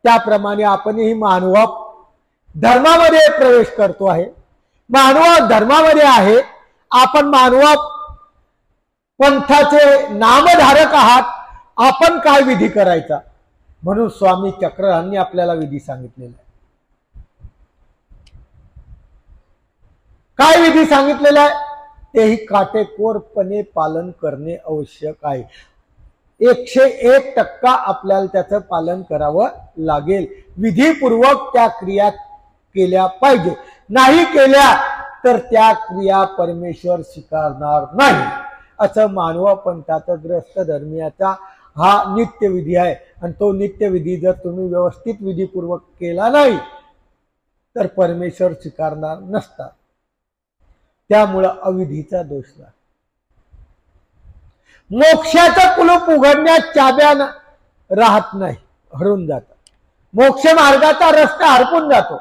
त्याप्रमाणे आपणही मानव धर्मामध्ये प्रवेश करतो आहे. मानव धर्मामध्ये आहे. आपण मानव पंथाचे नामधारक आहात. आपण काय विधी करायचा? म्हणून स्वामी चक्रांनी आपल्याला विधी सांगितलेला आहे. काय विधी सांगितलेला आहे? तेही काटेकोरपणे पालन करणे आवश्यक आहे. 101% आपल्याला त्याचं पालन करावं लागेल. विधीपूर्वक त्या क्रिया केल्या पाहिजे. नाही केल्या तर त्या क्रिया परमेश्वर स्वीकारणार नाही. असं मानव पंथाचा ग्रस्त धर्मीयाचा हा नित्यविधी आहे. आणि तो नित्यविधी जर तुम्ही व्यवस्थित विधीपूर्वक केला नाही तर परमेश्वर स्वीकारणार नसतात. त्यामुळं अविधीचा दोष लागतो. मोक्षाचं कुलूप उघडण्यात चाब्या राहत नाही, हरून जातात. मोक्ष मार्गाचा रस्ता हरपून जातो.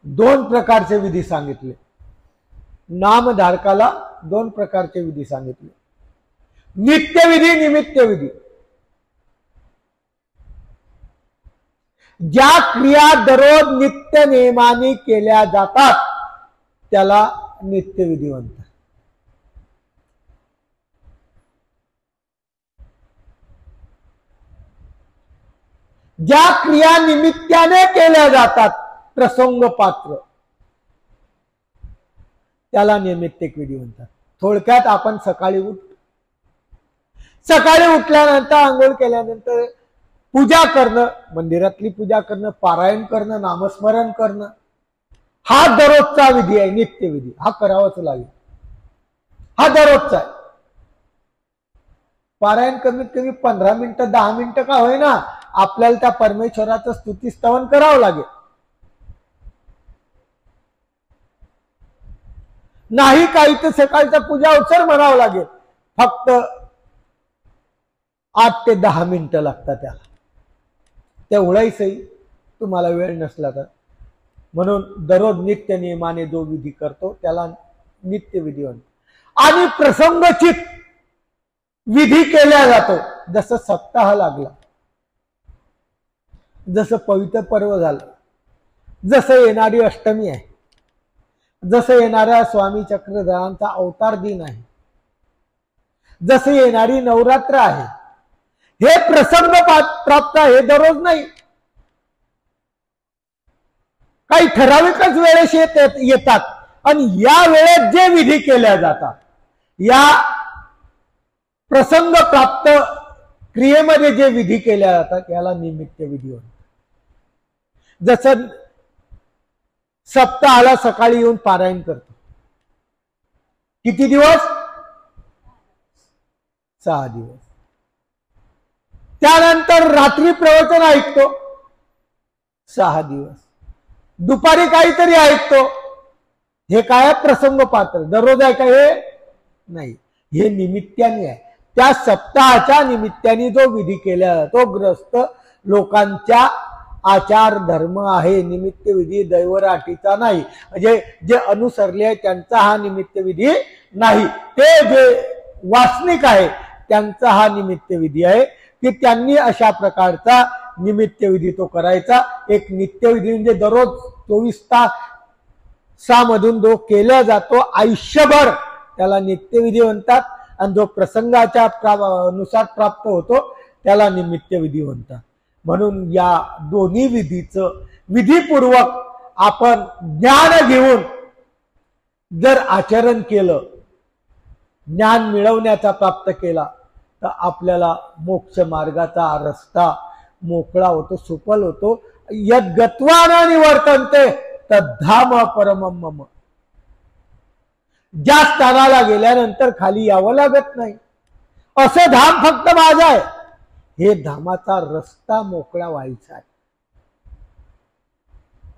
2 प्रकारचे विधी सांगितले. नामधारकाला 2 प्रकारचे विधी सांगितले. नित्यविधी, निमित्तविधी. ज्या क्रिया दररोज नित्य नियमाने केल्या जातात त्याला नित्यविधी म्हणतात. ज्या क्रिया निमित्ताने केल्या जातात प्रसंग पात्र त्याला नैमित्तिक विधी म्हणतात. थोडक्यात आपण सकाळी उठल्यानंतर आंघोळ केल्यानंतर पूजा करणं, मंदिरातली पूजा करणं, पारायण करणं, नामस्मरण करणं, हा दररोजचा विधी आहे. नित्यविधी हा करावाच लागेल. हा दररोजचा आहे. पारायण कमीत कमी 15 मिनिटं 10 मिनिटं का होईना आपल्याला त्या परमेश्वराचं स्तुती स्तवन करावं लागेल. नाही काही तर सकाळचा पूजा उत्सव म्हणावं लागेल. फक्त 8 ते 10 मिनिटं लागतात त्याला. तेवढाही सही तुम्हाला वेळ नसला तर. म्हणून दररोज नित्य नियमाने जो विधी करतो त्याला नित्यविधी म्हणतो. आणि प्रसंगचित विधी केल्या जातो. जसं सप्ताह लागला, जसं पवित्र पर्व झालं, जसं येणारी अष्टमी आहे, जसं येणाऱ्या स्वामी चक्रधरांचा अवतार दिन आहे, जसं येणारी नवरात्र आहे, हे प्रसंग प्राप्त आहे. दररोज नाही. काही ठराविकच वेळेस येतात आणि या वेळेत जे विधी केल्या जातात, या प्रसंग प्राप्त क्रियेमध्ये जे विधी केल्या जातात याला निमित्त विधी म्हणतात. जसं सप्ताहाला सकाळी येऊन पारायण करतो, किती दिवस? 6 दिवस. त्यानंतर रात्री प्रवचन ऐकतो 6 दिवस. दुपारी काहीतरी ऐकतो. हे काय प्रसंग पात्र, दररोज आहे का? हे नाही, हे निमित्ताने आहे. त्या सप्ताहाच्या निमित्ताने जो विधी केला जातो ग्रस्त लोकांच्या आचार धर्म आहे, निमित्त विधी दैवराटीचा नाही. म्हणजे जे अनुसरले आहे त्यांचा हा निमित्त विधी नाही. ते जे वासनिक आहे त्यांचा हा निमित्त विधी आहे की त्यांनी अशा प्रकारचा निमित्त विधी तो करायचा. एक नित्यविधी म्हणजे दररोज 24 तासामधून जो केला जातो आयुष्यभर त्याला नित्यविधी म्हणतात. आणि जो प्रसंगाच्या नुसार प्राप्त होतो त्याला निमित्त विधी म्हणतात. म्हणून या दोन्ही विधीचं विधीपूर्वक आपण ज्ञान घेऊन जर आचरण केलं, ज्ञान मिळवण्याचा प्राप्त केला, तर आपल्याला मोक्ष मार्गाचा रस्ता मोकळा होतो, सुफल होतो. यद गत्वा न निवर्तन्ते तद्धाम परमम मम. ज्या स्थानाला गेल्यानंतर खाली यावं लागत नाही असं धाम फक्त माझं आहे. हे धामाचा रस्ता मोकळा व्हायचा आहे.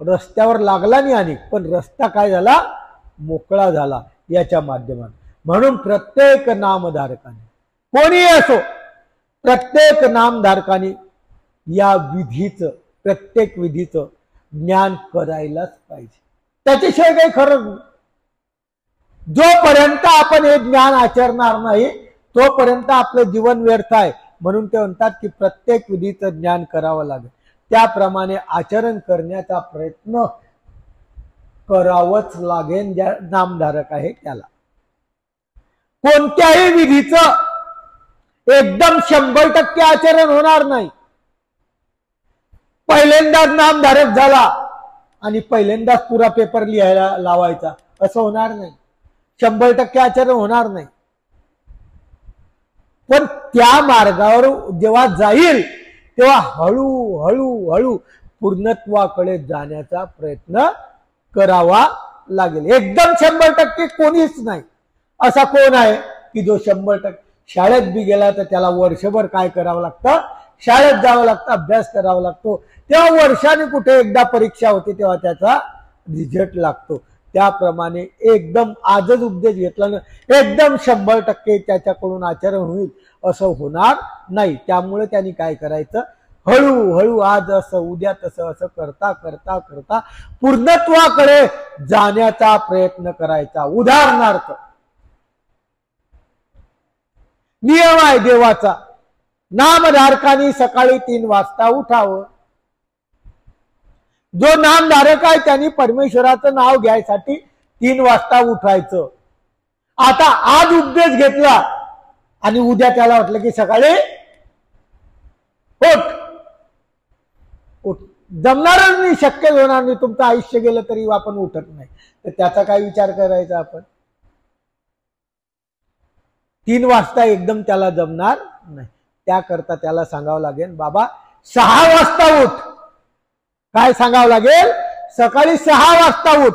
रस्त्यावर लागला नाही आणि पण रस्ता काय झाला? मोकळा झाला याच्या माध्यमातून. म्हणून प्रत्येक नामधारकाने, कोणी असो, प्रत्येक नामधारकाने या विधीचं, प्रत्येक विधीचं ज्ञान करायलाच पाहिजे. त्याच्याशिवाय काही खरं नाही. जोपर्यंत आपण हे ज्ञान आचरणार नाही तोपर्यंत आपलं जीवन व्यर्थ आहे. म्हणून ते म्हणतात की प्रत्येक विधीचं ज्ञान करावं लागेल. त्याप्रमाणे आचरण करण्याचा प्रयत्न करावंच लागेल ज्या नामधारक आहे त्याला. कोणत्याही विधीचं एकदम 100% आचरण होणार नाही. पहिल्यांदाच नामधारक झाला आणि पहिल्यांदाच पुरा पेपर लिहायला लावायचा असं होणार नाही. 100% आचरण होणार नाही. पण त्या मार्गावर जेव्हा जाईल तेव्हा हळूहळू पूर्णत्वाकडे जाण्याचा प्रयत्न करावा लागेल. एकदम 100% कोणीच नाही. असा कोण आहे की जो 100%? शाळेत बी गेला तर त्याला वर्षभर काय करावं लागतं? शाळेत जावं लागतं, अभ्यास करावा लागतो. तेव्हा वर्षाने कुठे एकदा परीक्षा होते तेव्हा त्याचा रिझल्ट लागतो. त्याप्रमाणे एकदम आजच उपदेश घेतला ना एकदम 100% त्याच्याकडून आचरण होईल असं होणार नाही. त्यामुळे त्यांनी काय करायचं? हळूहळू आज असं उद्या तसं असं करता करता करता पूर्णत्वाकडे जाण्याचा प्रयत्न करायचा. उदाहरणार्थ नियम आहे देवाचा, नामधारकांनी सकाळी 3 वाजता उठावं. जो नामधारक आहे त्यांनी परमेश्वराचं नाव घ्यायसाठी 3 वाजता उठायचं. आता आज उपदेश घेतला आणि उद्या त्याला वाटलं की सकाळी उठ, जमणारच नाही, शक्य होणार नाही. तुमचं आयुष्य गेलं तरी आपण उठत नाही. तर त्याचा काय विचार करायचा आपण? 3 वाजता एकदम त्याला जमणार नाही. त्याकरता त्याला सांगावं लागेल बाबा 6 वाजता उठ. काय सांगावं लागेल? सकाळी 6 वाजता उठ.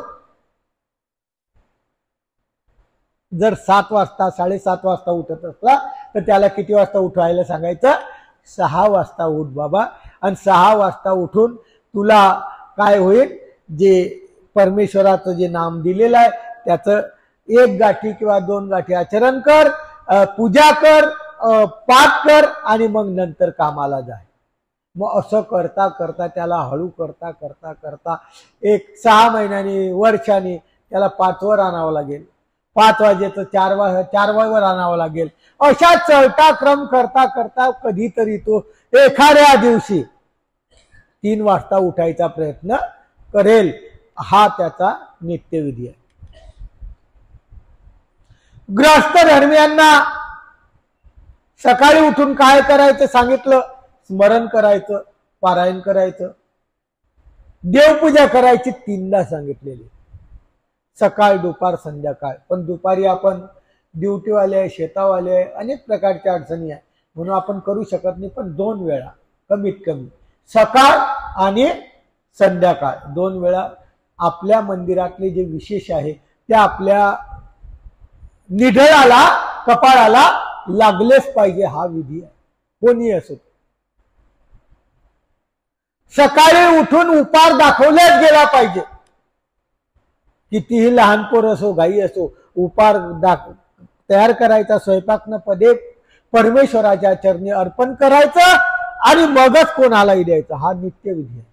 जर 7 वाजता 7:30 वाजता उठत असला तर त्याला किती वाजता उठवायला सांगायचं? 6 वाजता उठ बाबा. आणि 6 वाजता उठून तुला काय होईल? जे परमेश्वराचं जे नाम दिलेलं आहे त्याचं 1 गाठी किंवा 2 गाठी आचरण कर, पूजा कर, पाठ कर आणि मग नंतर कामाला जाय. मग असं करता करता त्याला हळू करता करता करता 6 महिन्यांनी वर्षांनी त्याला 5 वर आणावं लागेल. 5 वाजेचं 4 वर आणावं लागेल. अशा चढता क्रम करता करता कधीतरी तो एखाद्या दिवशी 3 वाजता उठायचा प्रयत्न करेल. हा त्याचा नित्यविधी आहे. गृहस्थ धर्मियांना सकाळी उठून काय करायचं सांगितलं? स्मरण करायचं, पारायण करायचं. देवपूजा करायची 3दा सांगितलेली, सकाळ दुपार संध्याकाळ. पण दुपारी आपण ड्युटीवाले शेतावाले अनेक प्रकारच्या अडचणी आहे म्हणून आपण करू शकत नाही. पण 2 वेळा कमीत कमी सकाळ आणि संध्याकाळ 2 वेळा आपल्या मंदिरातले जे विशेष आहे ते आपल्या निढळाला कपाळाला लागलेच पाहिजे. हा विधी आहे, कोणी असो. सकाळी उठून उपार दाखवल्याच गेला पाहिजे. कितीही लहान पोर असो घाई असो उपार तयार करायचा, स्वयंपाकनं पदे परमेश्वराच्या चरणी अर्पण करायचं आणि मगच कोणालाही द्यायचं. हा नित्यविधी आहे.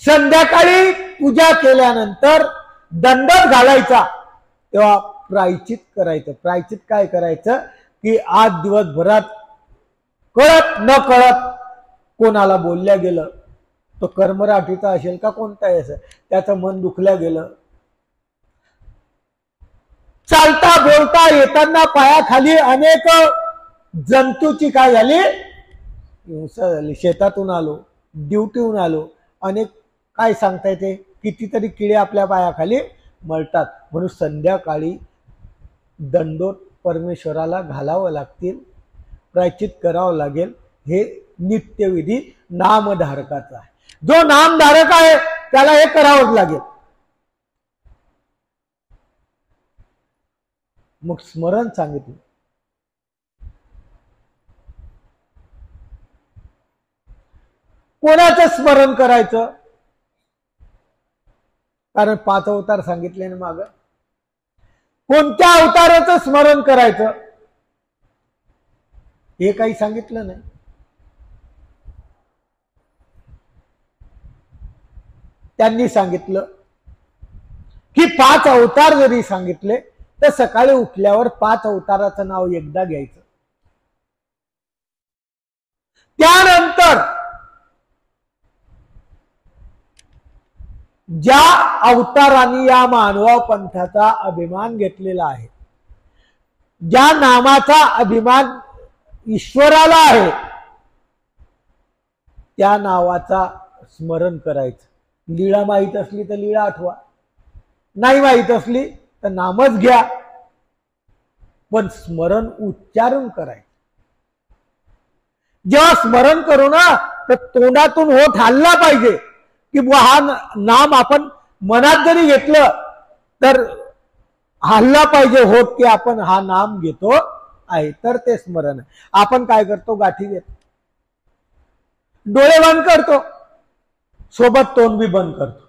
संध्याकाळी पूजा केल्यानंतर दंडक घालायचा तेव्हा प्रायचित करायचं. प्रायचित काय करायचं की आज दिवसभरात कळत न कळत कोणाला बोलल्या गेलं, तो कर्मराठीचा असेल का कोणताही असेल, त्याचं मन दुखल्या गेलं, चालता बोलता येताना पायाखाली अनेक जंतूची काय झाली हिंसा झाली. शेतातून आलो, ड्युटीहून आलो, अनेक काय सांगता येते, कितीतरी किडे आपल्या पायाखाली मळतात. म्हणून संध्याकाळी दंडोत परमेश्वराला घालावं लागतील, प्रायचित करावं लागेल. हे नित्यविधी नामधारकाचा आहे. जो नामधारक आहे त्याला हे करावंच लागेल. मग स्मरण सांगितलं. कोणाचं स्मरण करायचं, कारण 5 अवतार सांगितले ना माग. कोणत्या अवताराचं स्मरण करायचं हे काही सांगितलं नाही. त्यांनी सांगितलं की 5 अवतार जरी सांगितले तर सकाळी उठल्यावर 5 अवताराचं नाव एकदा घ्यायचं. त्यानंतर ज्या अवतारांनी या मानव पंथाचा अभिमान घेतलेला आहे, ज्या नामाचा अभिमान ईश्वराला आहे, त्या नावाचा स्मरण करायचं. लीळा माहित असली तर लीळा आठवा, नाही माहित असली तर नामच घ्या, पण स्मरण उच्चारण करायचं. जेव्हा स्मरण करू ना तर तोंडातून होठ हलला पाहिजे की हा नाम आपण मनात जरी घेतलं तर हलला पाहिजे होठ की आपण हा नाम घेतो आहे, तर ते स्मरण आहे. आपण काय करतो, गाठी घेतो, डोळे बंद करतो, सोबत तोंड बी बंद करतो.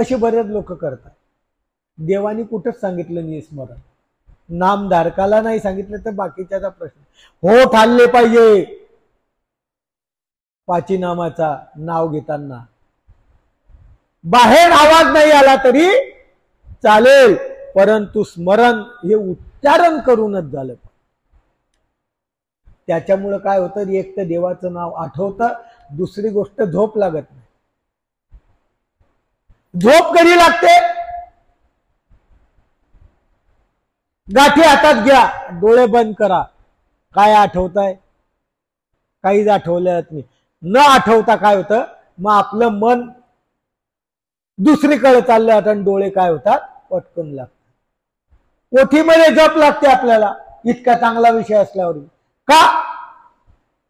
असे बरेच लोक करतात. देवानी कुठंच सांगितलं नाही स्मरण. नामधारकाला नाही सांगितलं तर बाकीच्याचा प्रश्न. होठ हलले पाहिजे पाची नामाचा नाव घेताना. बाहेर आवाज नाही आला तरी चालेल, परंतु स्मरण हे उच्चारण करूनच झालं. त्याच्यामुळे काय होतं, एक तर देवाचं नाव आठवतं, दुसरी गोष्ट झोप लागत नाही. झोप कधी लागते, गाठी हातात घ्या, डोळे बंद करा, काय आठवताय, काहीच आठवलं नाही. न आठवता काय होतं, मग आपलं मन दुसरीकडे चाललं जातं आणि डोळे काय होतात, पटकन लागतात. पोथीमध्ये झोप लागते आपल्याला इतका चांगला विषय असल्यावर. का?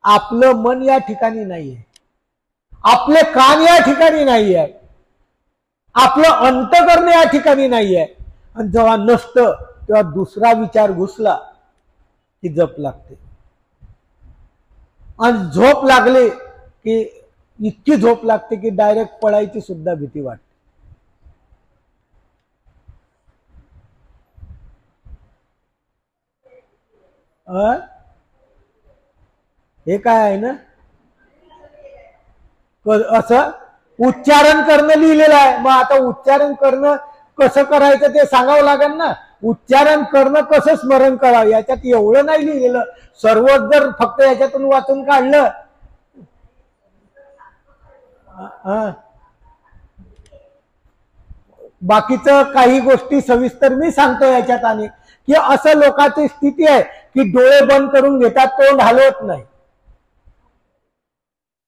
आपलं मन या ठिकाणी नाहीये, आपले कान या ठिकाणी नाहीये, आपलं अंतकरण या ठिकाणी नाहीये. आणि जेव्हा नसतं तेव्हा दुसरा विचार घुसला की जप लागते. आणि झोप लागले की इतकी झोप लागते की डायरेक्ट पडायची सुद्धा भीती वाटते. हे काय आहे ना, असं उच्चारण करणं लिहिलेलं आहे. मग आता उच्चारण करणं कसं करायचं ते सांगावं लागेल ना. उच्चारण करणं कसं स्मरण करावं याच्यात एवढं नाही लिहिलेलं. सर्वच जर फक्त याच्यातून वाचून काढलं, बाकीचं काही गोष्टी सविस्तर मी सांगतो याच्यात. आणि की असं लोकांची स्थिती आहे की डोळे बंद करून घेतात, तोंड हलवत नाही,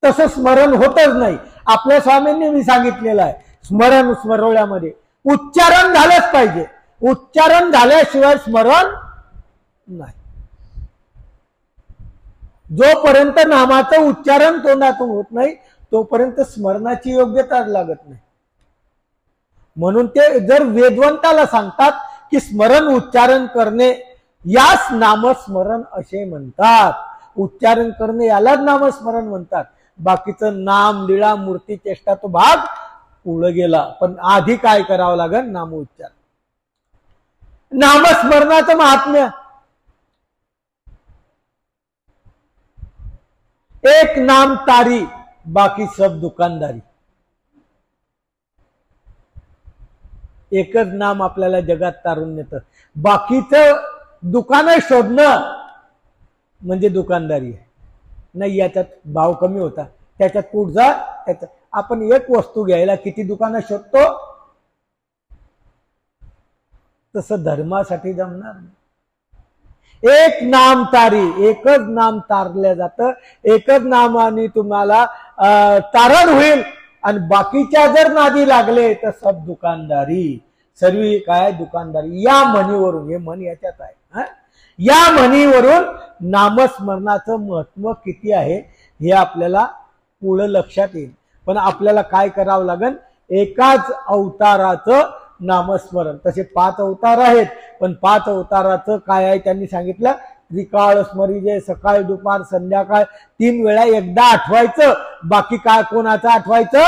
तसं स्मरण होतच नाही. आपल्या स्वामींनी मी सांगितलेलं आहे, स्मरण स्मरवल्यामध्ये उच्चारण झालंच पाहिजे, उच्चारण झाल्याशिवाय स्मरण नाही. जोपर्यंत नामाचं उच्चारण तोंडातून होत नाही तोपर्यंत स्मरणाची योग्यता लागत नाही. म्हणून ते जर वेदवंताला सांगतात की स्मरण उच्चारण करणे यास नामस्मरण असे म्हणतात. उच्चारण करणे यालाच नामस्मरण म्हणतात. बाकीचं नाम लीळा मूर्ती चेष्टा तो भाग पुढे गेला. पण आधी काय करावं लागेल? नामोच्चार. नामस्मरणाचं महात्म्य, एक नाम तारी बाकी सब दुकानदारी. एकच नाम आपल्याला जगात तारून नेतं. बाकीचं दुकानं शोधणं म्हणजे दुकानदारी आहे. नाही याच्यात भाव कमी होता, त्याच्यात पुढचा त्याच्यात. आपण एक वस्तू घ्यायला किती दुकानं शोधतो, तसं धर्मासाठी जमणार नाही. एक नाम तारी, एकच नाम तारलं जातं, एकच नामाने तुम्हाला तारण होईल. आणि बाकीच्या जर नादी लागले तर सब दुकानदारी, सर्व काय दुकानदारी. या म्हणीवरून, हे म्हण याच्यात आहे, या म्हणीवरून नामस्मरणाचं महत्व किती आहे हे आपल्याला पुढे लक्षात येईल. पण आपल्याला काय करावं लागेल? एकाच अवताराचं नामस्मरण. तसे 5 अवतार आहेत, पण 5 अवताराचं काय आहे त्यांनी सांगितलं. त्रिकाळ स्मरिजे, सकाळ दुपार संध्याकाळ 3 वेळा एकदा आठवायचं. बाकी काय कोणाचं आठवायचं?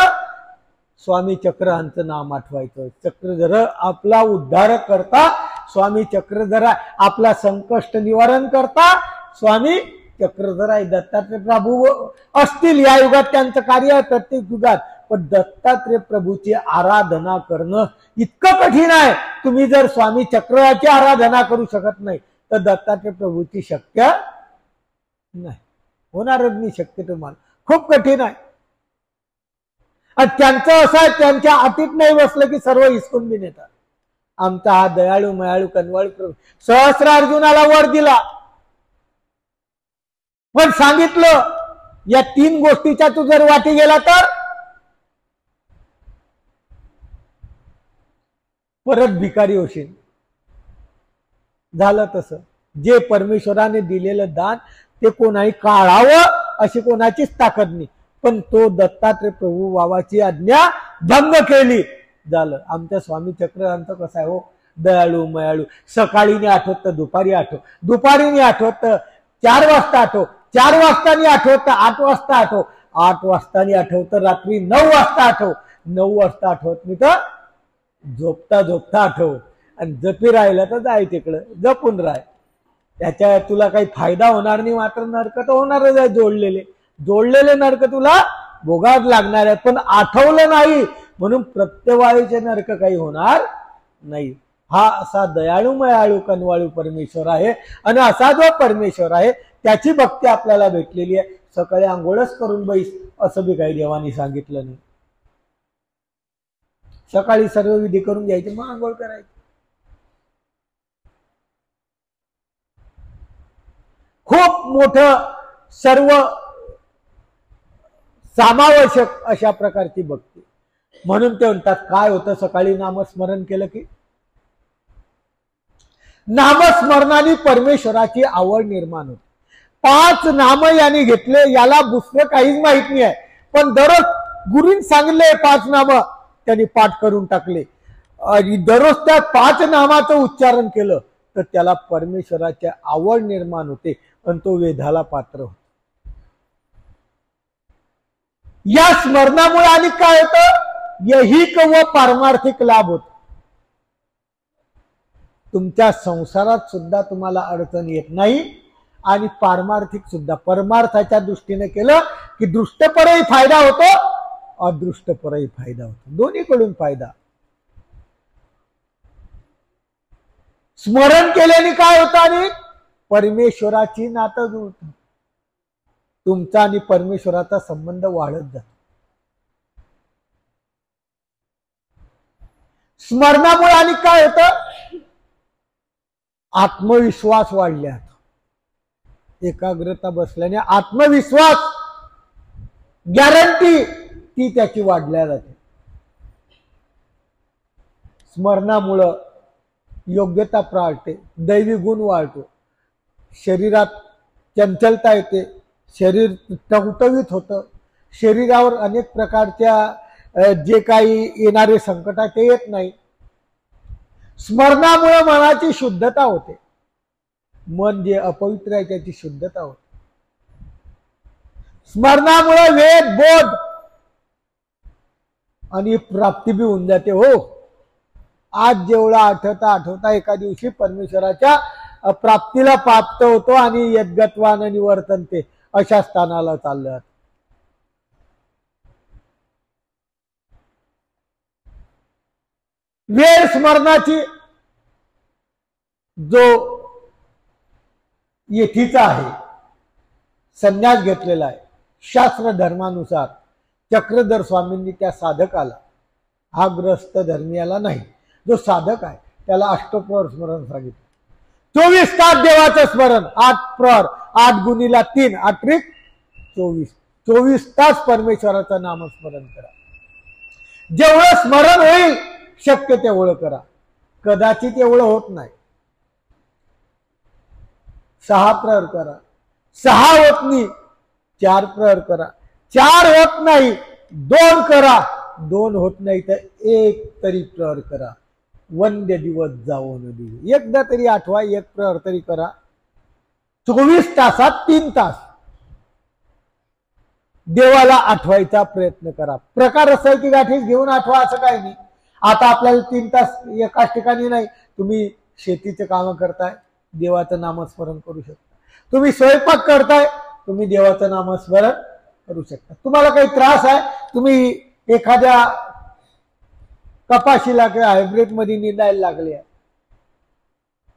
स्वामी चक्रधारांचं नाम आठवायचं. चक्रधर आपला उद्धार करता स्वामी चक्रधर, आपला संकष्ट निवारण करता स्वामी चक्रधर आहे. दत्तात्रय प्रभू असतील या युगात, त्यांचं कार्य आहे प्रत्येक युगात. पण दत्तात्रय प्रभूची आराधना करणं इतकं कठीण आहे. तुम्ही जर स्वामी चक्रधराची आराधना करू शकत नाही तर दत्तात्रय प्रभूची शक्य नाही, होणारच नाही शक्य. तुम्हाला खूप कठीण आहे. आणि त्यांचं असं आहे, त्यांच्या अतीत नाही बसलं की सर्व हिसकून बी नेतात. आमचा हा दयाळू मयाळू कनवाळू प्रभू सहस्रार्जुनाला वर दिला, पण सांगितलं या 3 गोष्टीच्या तू जर वाटी गेला तर परत भिकारी होशील. झालं तसं. जे परमेश्वराने दिलेलं दान ते कोणाही काढावं अशी कोणाचीच ताकद नाही. पण तो दत्तात्रय प्रभू बाबाची आज्ञा भंग केली, झालं. आमच्या स्वामी चक्रधारांचं कसं आहे हो, दयाळू मयाळू. सकाळी नाही आठवत तर दुपारी आठव, दुपारी नाही आठवत तर 4 वाजता आठव, 4 वाजता नाही आठवत तर 8 वाजता आठव, 8 वाजता नाही आठवत तर रात्री 9 वाजता आठव, 9 वाजता आठवत नाही तर झोपता झोपता आठव. आणि जपी राहिलं तर जाय तिकडं, जपून राह. त्याच्या तुला काही फायदा होणार नाही, मात्र नरक तर होणारच आहे. जोडलेले नरक तुला भोगावं लागणार आहे. पण आठवलं नाही म्हणून प्रत्यवाळीचे नरक काही होणार नाही. हा असा दयाळू मयाळू कनवाळू परमेश्वर आहे. आणि असा जो परमेश्वर आहे त्याची भक्ती आपल्याला भेटलेली आहे. सकाळी आंघोळच करून बैस असं बी काही देवानी सांगितलं नाही. सकाळी सर्व विधी करून घ्यायचे, मग आंघोळ करायची. खूप मोठं सर्व सामावश्यक अशा प्रकारची भक्ती. म्हणून ते म्हणतात काय होतं, सकाळी नामस्मरण केलं की नामस्मरणाने परमेश्वराची आवड निर्माण होते. 5 नाम याने घेतले, याला दुसरं काहीच माहित नाही आहे. पण दररोज गुरुंनी सांगितले 5 नाम त्यांनी पाठ करून टाकले. आणि दररोज त्या 5 नामाचं उच्चारण केलं तर त्याला परमेश्वराची आवड निर्माण होते आणि तो वेधाला पात्र होतो. या स्मरणामुळे आणि काय होतं, यहिक व पारमार्थिक लाभ होतो. तुमच्या संसारात सुद्धा तुम्हाला अडचण येत नाही आणि पारमार्थिक सुद्धा. परमार्थाच्या दृष्टीने केलं की दृष्टपरही फायदा होतो, अदृष्टपरही फायदा होतो, दोन्हीकडून फायदा. स्मरण केल्याने काय होतं, आणि परमेश्वराची नातं जुळतं. तुमचा आणि परमेश्वराचा संबंध वाढत जातो. स्मरणामुळे आणि काय होतं, आत्मविश्वास वाढल्यात, एकाग्रता बसल्याने आत्मविश्वास गॅरंटी ती त्याची वाढल्या जाते. स्मरणामुळं योग्यता वाढते, दैवी गुण वाढतो, शरीरात चंचलता येते, शरीर टवटवीत होतं, शरीरावर अनेक प्रकारच्या जे काही येणारे संकट आहे ते येत नाही. स्मरणामुळे मनाची शुद्धता होते, मन जे अपवित्र आहे त्याची शुद्धता होते. स्मरणामुळे वेद बोध आणि प्राप्ती बी होऊन जाते. हो, आज जेवढा आठवता एका दिवशी परमेश्वराच्या प्राप्तीला प्राप्त होतो आणि यद्गत्वान निवर्तन्ते अशा स्थानाला चाललं. वेळ स्मरणाची जो येथीचा आहे, संन्यास घेतलेला आहे शास्त्र धर्मानुसार, चक्रधर स्वामींनी त्या साधकाला, हा ग्रस्त धर्मियाला नाही, जो साधक आहे त्याला अष्टप्रहर स्मरण सांगितलं. 24 तास देवाचं स्मरण, 8 प्रहर, 8 गुणीला 3 8 24 तास परमेश्वराचं नामस्मरण करा. जेवढं स्मरण होईल शक्य तेवढं करा. कदाचित एवढं होत नाही, 6 प्रहर करा, 6 होत नाही 4 प्रहर करा, 4 होत नाही 2 करा, 2 होत नाही तर 1 तरी प्रहर करा. वंद्य दिवस जावो नदी, एकदा तरी आठवा, 1 प्रहर तरी करा. 24 तासात 3 तास देवाला आठवायचा प्रयत्न करा. प्रकार असा आहे की गाठीच घेऊन आठवा असं काही नाही. आता आपल्याला 3 तास एकाच ठिकाणी नाही, तुम्ही शेतीचे काम करताय देवाचं नामस्मरण करू शकता, तुम्ही स्वयंपाक करताय तुम्ही देवाचं नामस्मरण करू शकता. तुम्हाला काही त्रास आहे, तुम्ही एखाद्या कपाशीला किंवा हायब्रिड मध्ये निंदायला लागले आहे,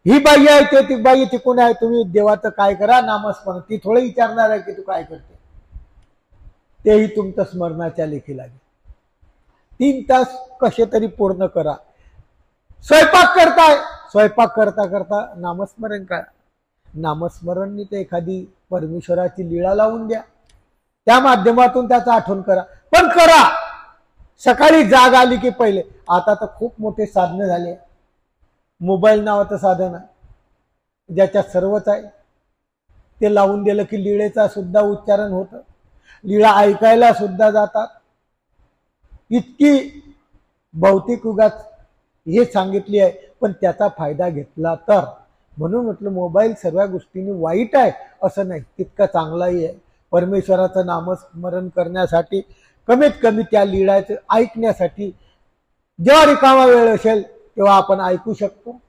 ही बाई आहे ती बाई तिकून आहे, तुम्ही देवाचं काय करा नामस्मरण. ती थोडं विचारणार आहे की तू काय करते, तेही तुमचं स्मरणाच्या लेखी लागेल. 3 तास कसे तरी पूर्ण करा. स्वयंपाक करताय, स्वयंपाक करता करता नामस्मरण करा. नामस्मरणनी ते एखादी परमेश्वराची लीळा लावून द्या, त्या माध्यमातून त्याचा आठवण करा. पण करा सकाळी जाग आली की पहिले. आता तर खूप मोठे साधन झाले, मोबाईल नावाचं साधन आहे ज्याच्यात सर्वच आहे, ते लावून दिलं की लीळेचा सुद्धा उच्चारण होतं, लीळा ऐकायला सुद्धा जातात. इतकी भौतिक युगात हे सांगितली आहे, पण त्याचा फायदा घेतला तर. म्हणून म्हटलं मोबाईल सर्व गोष्टींनी वाईट आहे असं नाही, तितका चांगलाही आहे. परमेश्वराचं नामस्मरण करण्यासाठी, कमीत कमी त्या लीळाचं ऐकण्यासाठी जेव्हा रिकामा वेळ असेल तेव्हा आपण ऐकू शकतो.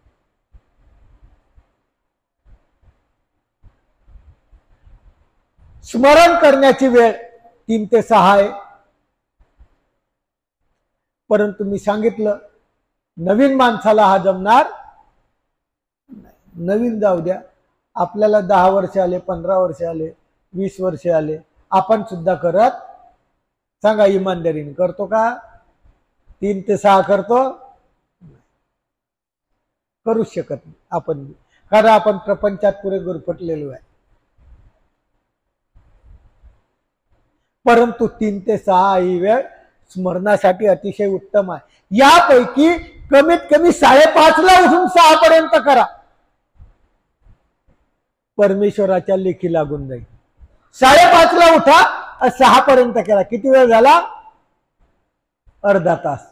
स्मरण करण्याची वेळ 3 ते 6 आहे, परंतु मी सांगितलं नवीन माणसाला हा जमणार. नवीन जाऊ द्या, आपल्याला 10 वर्ष आले, 15 वर्ष आले, 20 वर्ष आले, आपण सुद्धा करत. सांगा इमानदारीने करतो का? 3 ते 6 करतो? करूच शकत नाही आपण, कारण आपण प्रपंचात पुरे गुरफटलेलो आहे. परंतु 3 ते 6 ही वेळ स्मरणासाठी अतिशय उत्तम आहे. यापैकी कमीत कमी 5:30 ला उठून 6 पर्यंत करा, परमेश्वराच्या लेखी लागून जाईल. 5:30 ला उठा, 6 पर्यंत करा. किती वेळ झाला? अर्धा तास.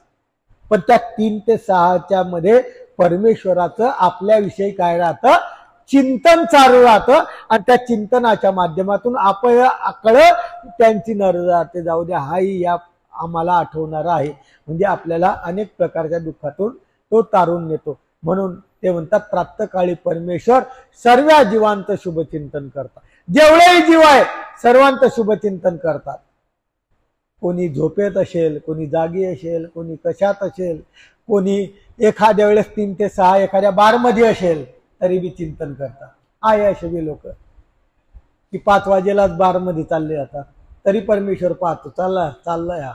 पण त्या 3 ते 6च्या मध्ये परमेश्वराचं आपल्याविषयी काय राहतं, चिंतन चालू राहतं, आणि त्या चिंतनाच्या माध्यमातून आपल्याकडे त्यांची नजर जाऊ द्या हाही या आम्हाला आठवणार आहे. म्हणजे आपल्याला अनेक प्रकारच्या दुःखातून तो तारून नेतो. म्हणून ते म्हणतात प्रातःकाळी परमेश्वर सर्व जीवांचं शुभचिंतन करतात. जेवढेही जीव आहे सर्वांचं शुभचिंतन करतात. कोणी झोपेत असेल, कोणी जागी असेल, कोणी कशात असेल, कोणी एखाद्या वेळेस 3 ते 6 एखाद्या बार मध्ये असेल तरी बी चिंतन करतात. आहे असे बी लोक की 5 वाजेलाच बार मध्ये चालले जातात, तरी परमेश्वर पाहतो, चाललाय हा.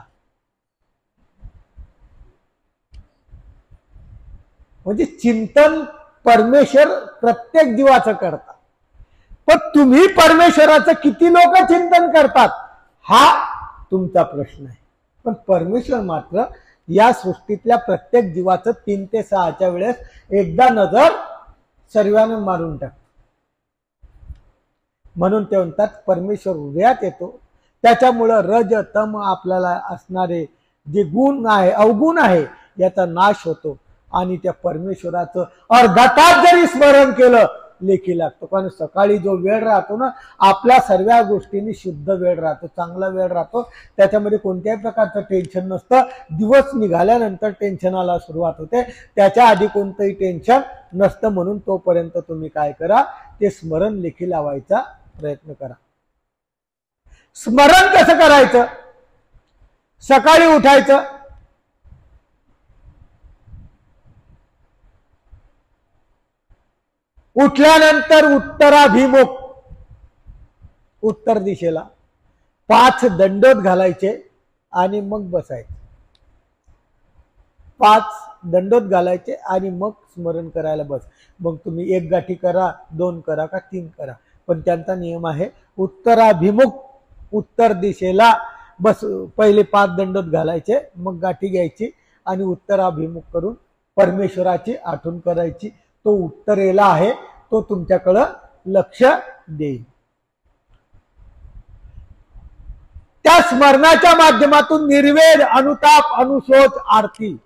म्हणजे चिंतन परमेश्वर प्रत्येक जीवाचं करतात, पण तुम्ही परमेश्वराचं किती लोक चिंतन करतात हा तुमचा प्रश्न आहे. पण परमेश्वर मात्र या सृष्टीतल्या प्रत्येक जीवाचं 3 ते 6च्या वेळेस एकदा नजर सर्वांना मारून टाकतो. म्हणून ते म्हणतात परमेश्वर हृदयात येतो, त्याच्यामुळं रज तम आपल्याला असणारे जे गुण आहे, अवगुण आहे, याचा नाश होतो आणि त्या परमेश्वराचं अर्धा तास जरी स्मरण केलं लेखी लागतो. कारण सकाळी जो वेळ राहतो ना, आपल्या सर्व गोष्टींनी शुद्ध वेळ राहतो, चांगला वेळ राहतो, त्याच्यामध्ये कोणत्याही प्रकारचं टेन्शन नसतं. दिवस निघाल्यानंतर टेन्शनाला सुरुवात होते, त्याच्या आधी कोणतंही टेन्शन नसतं. म्हणून तोपर्यंत तुम्ही काय करा, ते स्मरण लेखी लावायचा प्रयत्न करा. स्मरण कसं करायचं? सकाळी उठायचं, उठल्यानंतर उत्तराभिमुख उत्तर दिशेला 5 दंडोत घालायचे आणि मग बसायचे. 5 दंडोत घालायचे आणि मग स्मरण करायला बस. मग तुम्ही 1 गाठी करा, 2 करा का 3 करा, पण त्यांचा नियम आहे उत्तराभिमुख उत्तर दिशेला बस. पहिले 5 दंडोत घालायचे, मग गाठी घ्यायची आणि उत्तराभिमुख करून परमेश्वराची आठवण करायची. तो उत्तरेला आहे, तो तुमच्याकडं लक्ष देईल. त्या स्मरणाच्या माध्यमातून निर्वेद, अनुताप, अनुशोच, आरती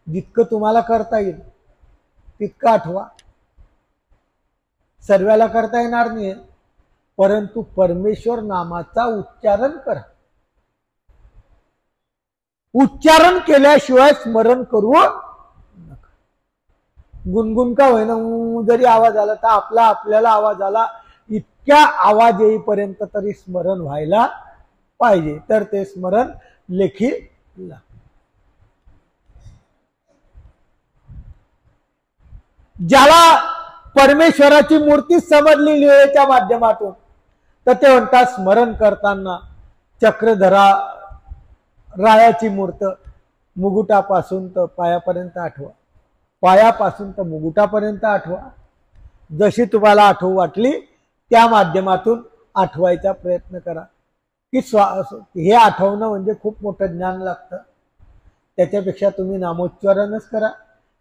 जितकं तुम्हाला करता येईल तितकं आठवा. सर्वाला करता येणार नाही, परंतु परमेश्वर नामाचा उच्चारण करा. उच्चारण केल्याशिवाय स्मरण करू नका. गुणगुण का होईना जरी आवाज आला तर आपल्याला आवाज आला इतक्या आवाज येईपर्यंत तरी स्मरण व्हायला पाहिजे, तर ते स्मरण लेखी लागते. ज्याला परमेश्वराची मूर्ती समजली लिळेच्या माध्यमातून, तर ते म्हणतात स्मरण करताना चक्रधरा रायाची मूर्त मुकुटापासून तर पायापर्यंत आठवा, पायापासून तर मुकुटापर्यंत आठवा. जशी तुम्हाला आठवू वाटली त्या माध्यमातून आठवायचा प्रयत्न करा. की हे आठवणं म्हणजे खूप मोठं ज्ञान लागतं. त्याच्यापेक्षा तुम्ही नामोच्चारणच करा.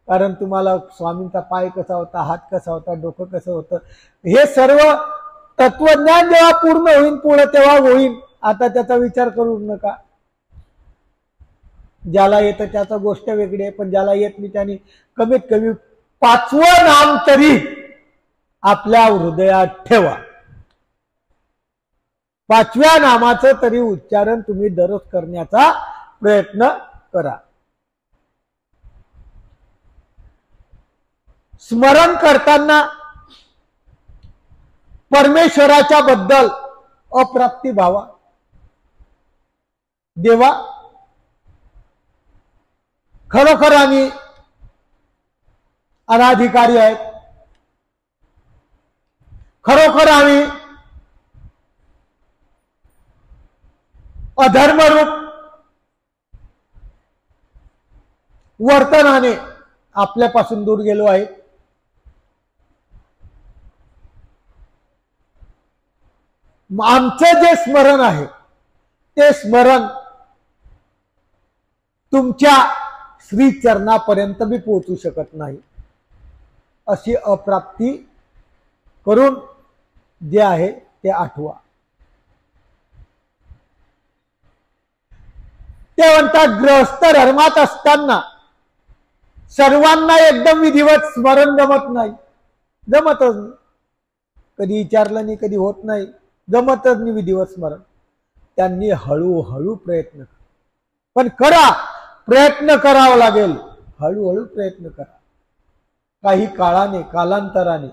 कारण तुम्हाला स्वामींचा पाय कसा होता, हात कसा होता, डोकं कसं होतं, हे सर्व तत्वज्ञान जेव्हा पूर्ण होईल पुढे तेव्हा होईल. आता त्याचा विचार करू नका. ज्याला येतं त्याचा गोष्ट वेगळी आहे, पण ज्याला येत नाही त्याने कमीत कमी 5वं नाम तरी आपल्या हृदयात ठेवा. 5व्या नामाचं तरी उच्चारण तुम्ही दररोज करण्याचा प्रयत्न करा. स्मरण करताना परमेश्वराच्या बद्दल अप्राप्ती भावा. देवा, खरोखर आम्ही अनाधिकारी आहेत, खरोखर आम्ही अधर्मरूप वर्तनाने आपल्यापासून दूर गेलो आहे. आमचं जे स्मरण आहे ते स्मरण तुमच्या श्री चरणापर्यंत बी पोहोचू शकत नाही. अशी अप्राप्ती करून जे आहे ते आठवा. ते म्हणतात गृहस्थ धर्मात असताना सर्वांना एकदम विधिवत स्मरण जमत नाही, जमतच नाही. कधी विचारलं नाही, कधी होत नाही, जमतच नाही विधिवत स्मरण. त्यांनी हळूहळू प्रयत्न करा, पण करा, प्रयत्न करावा लागेल. हळूहळू प्रयत्न करा. काही काळाने, कालांतराने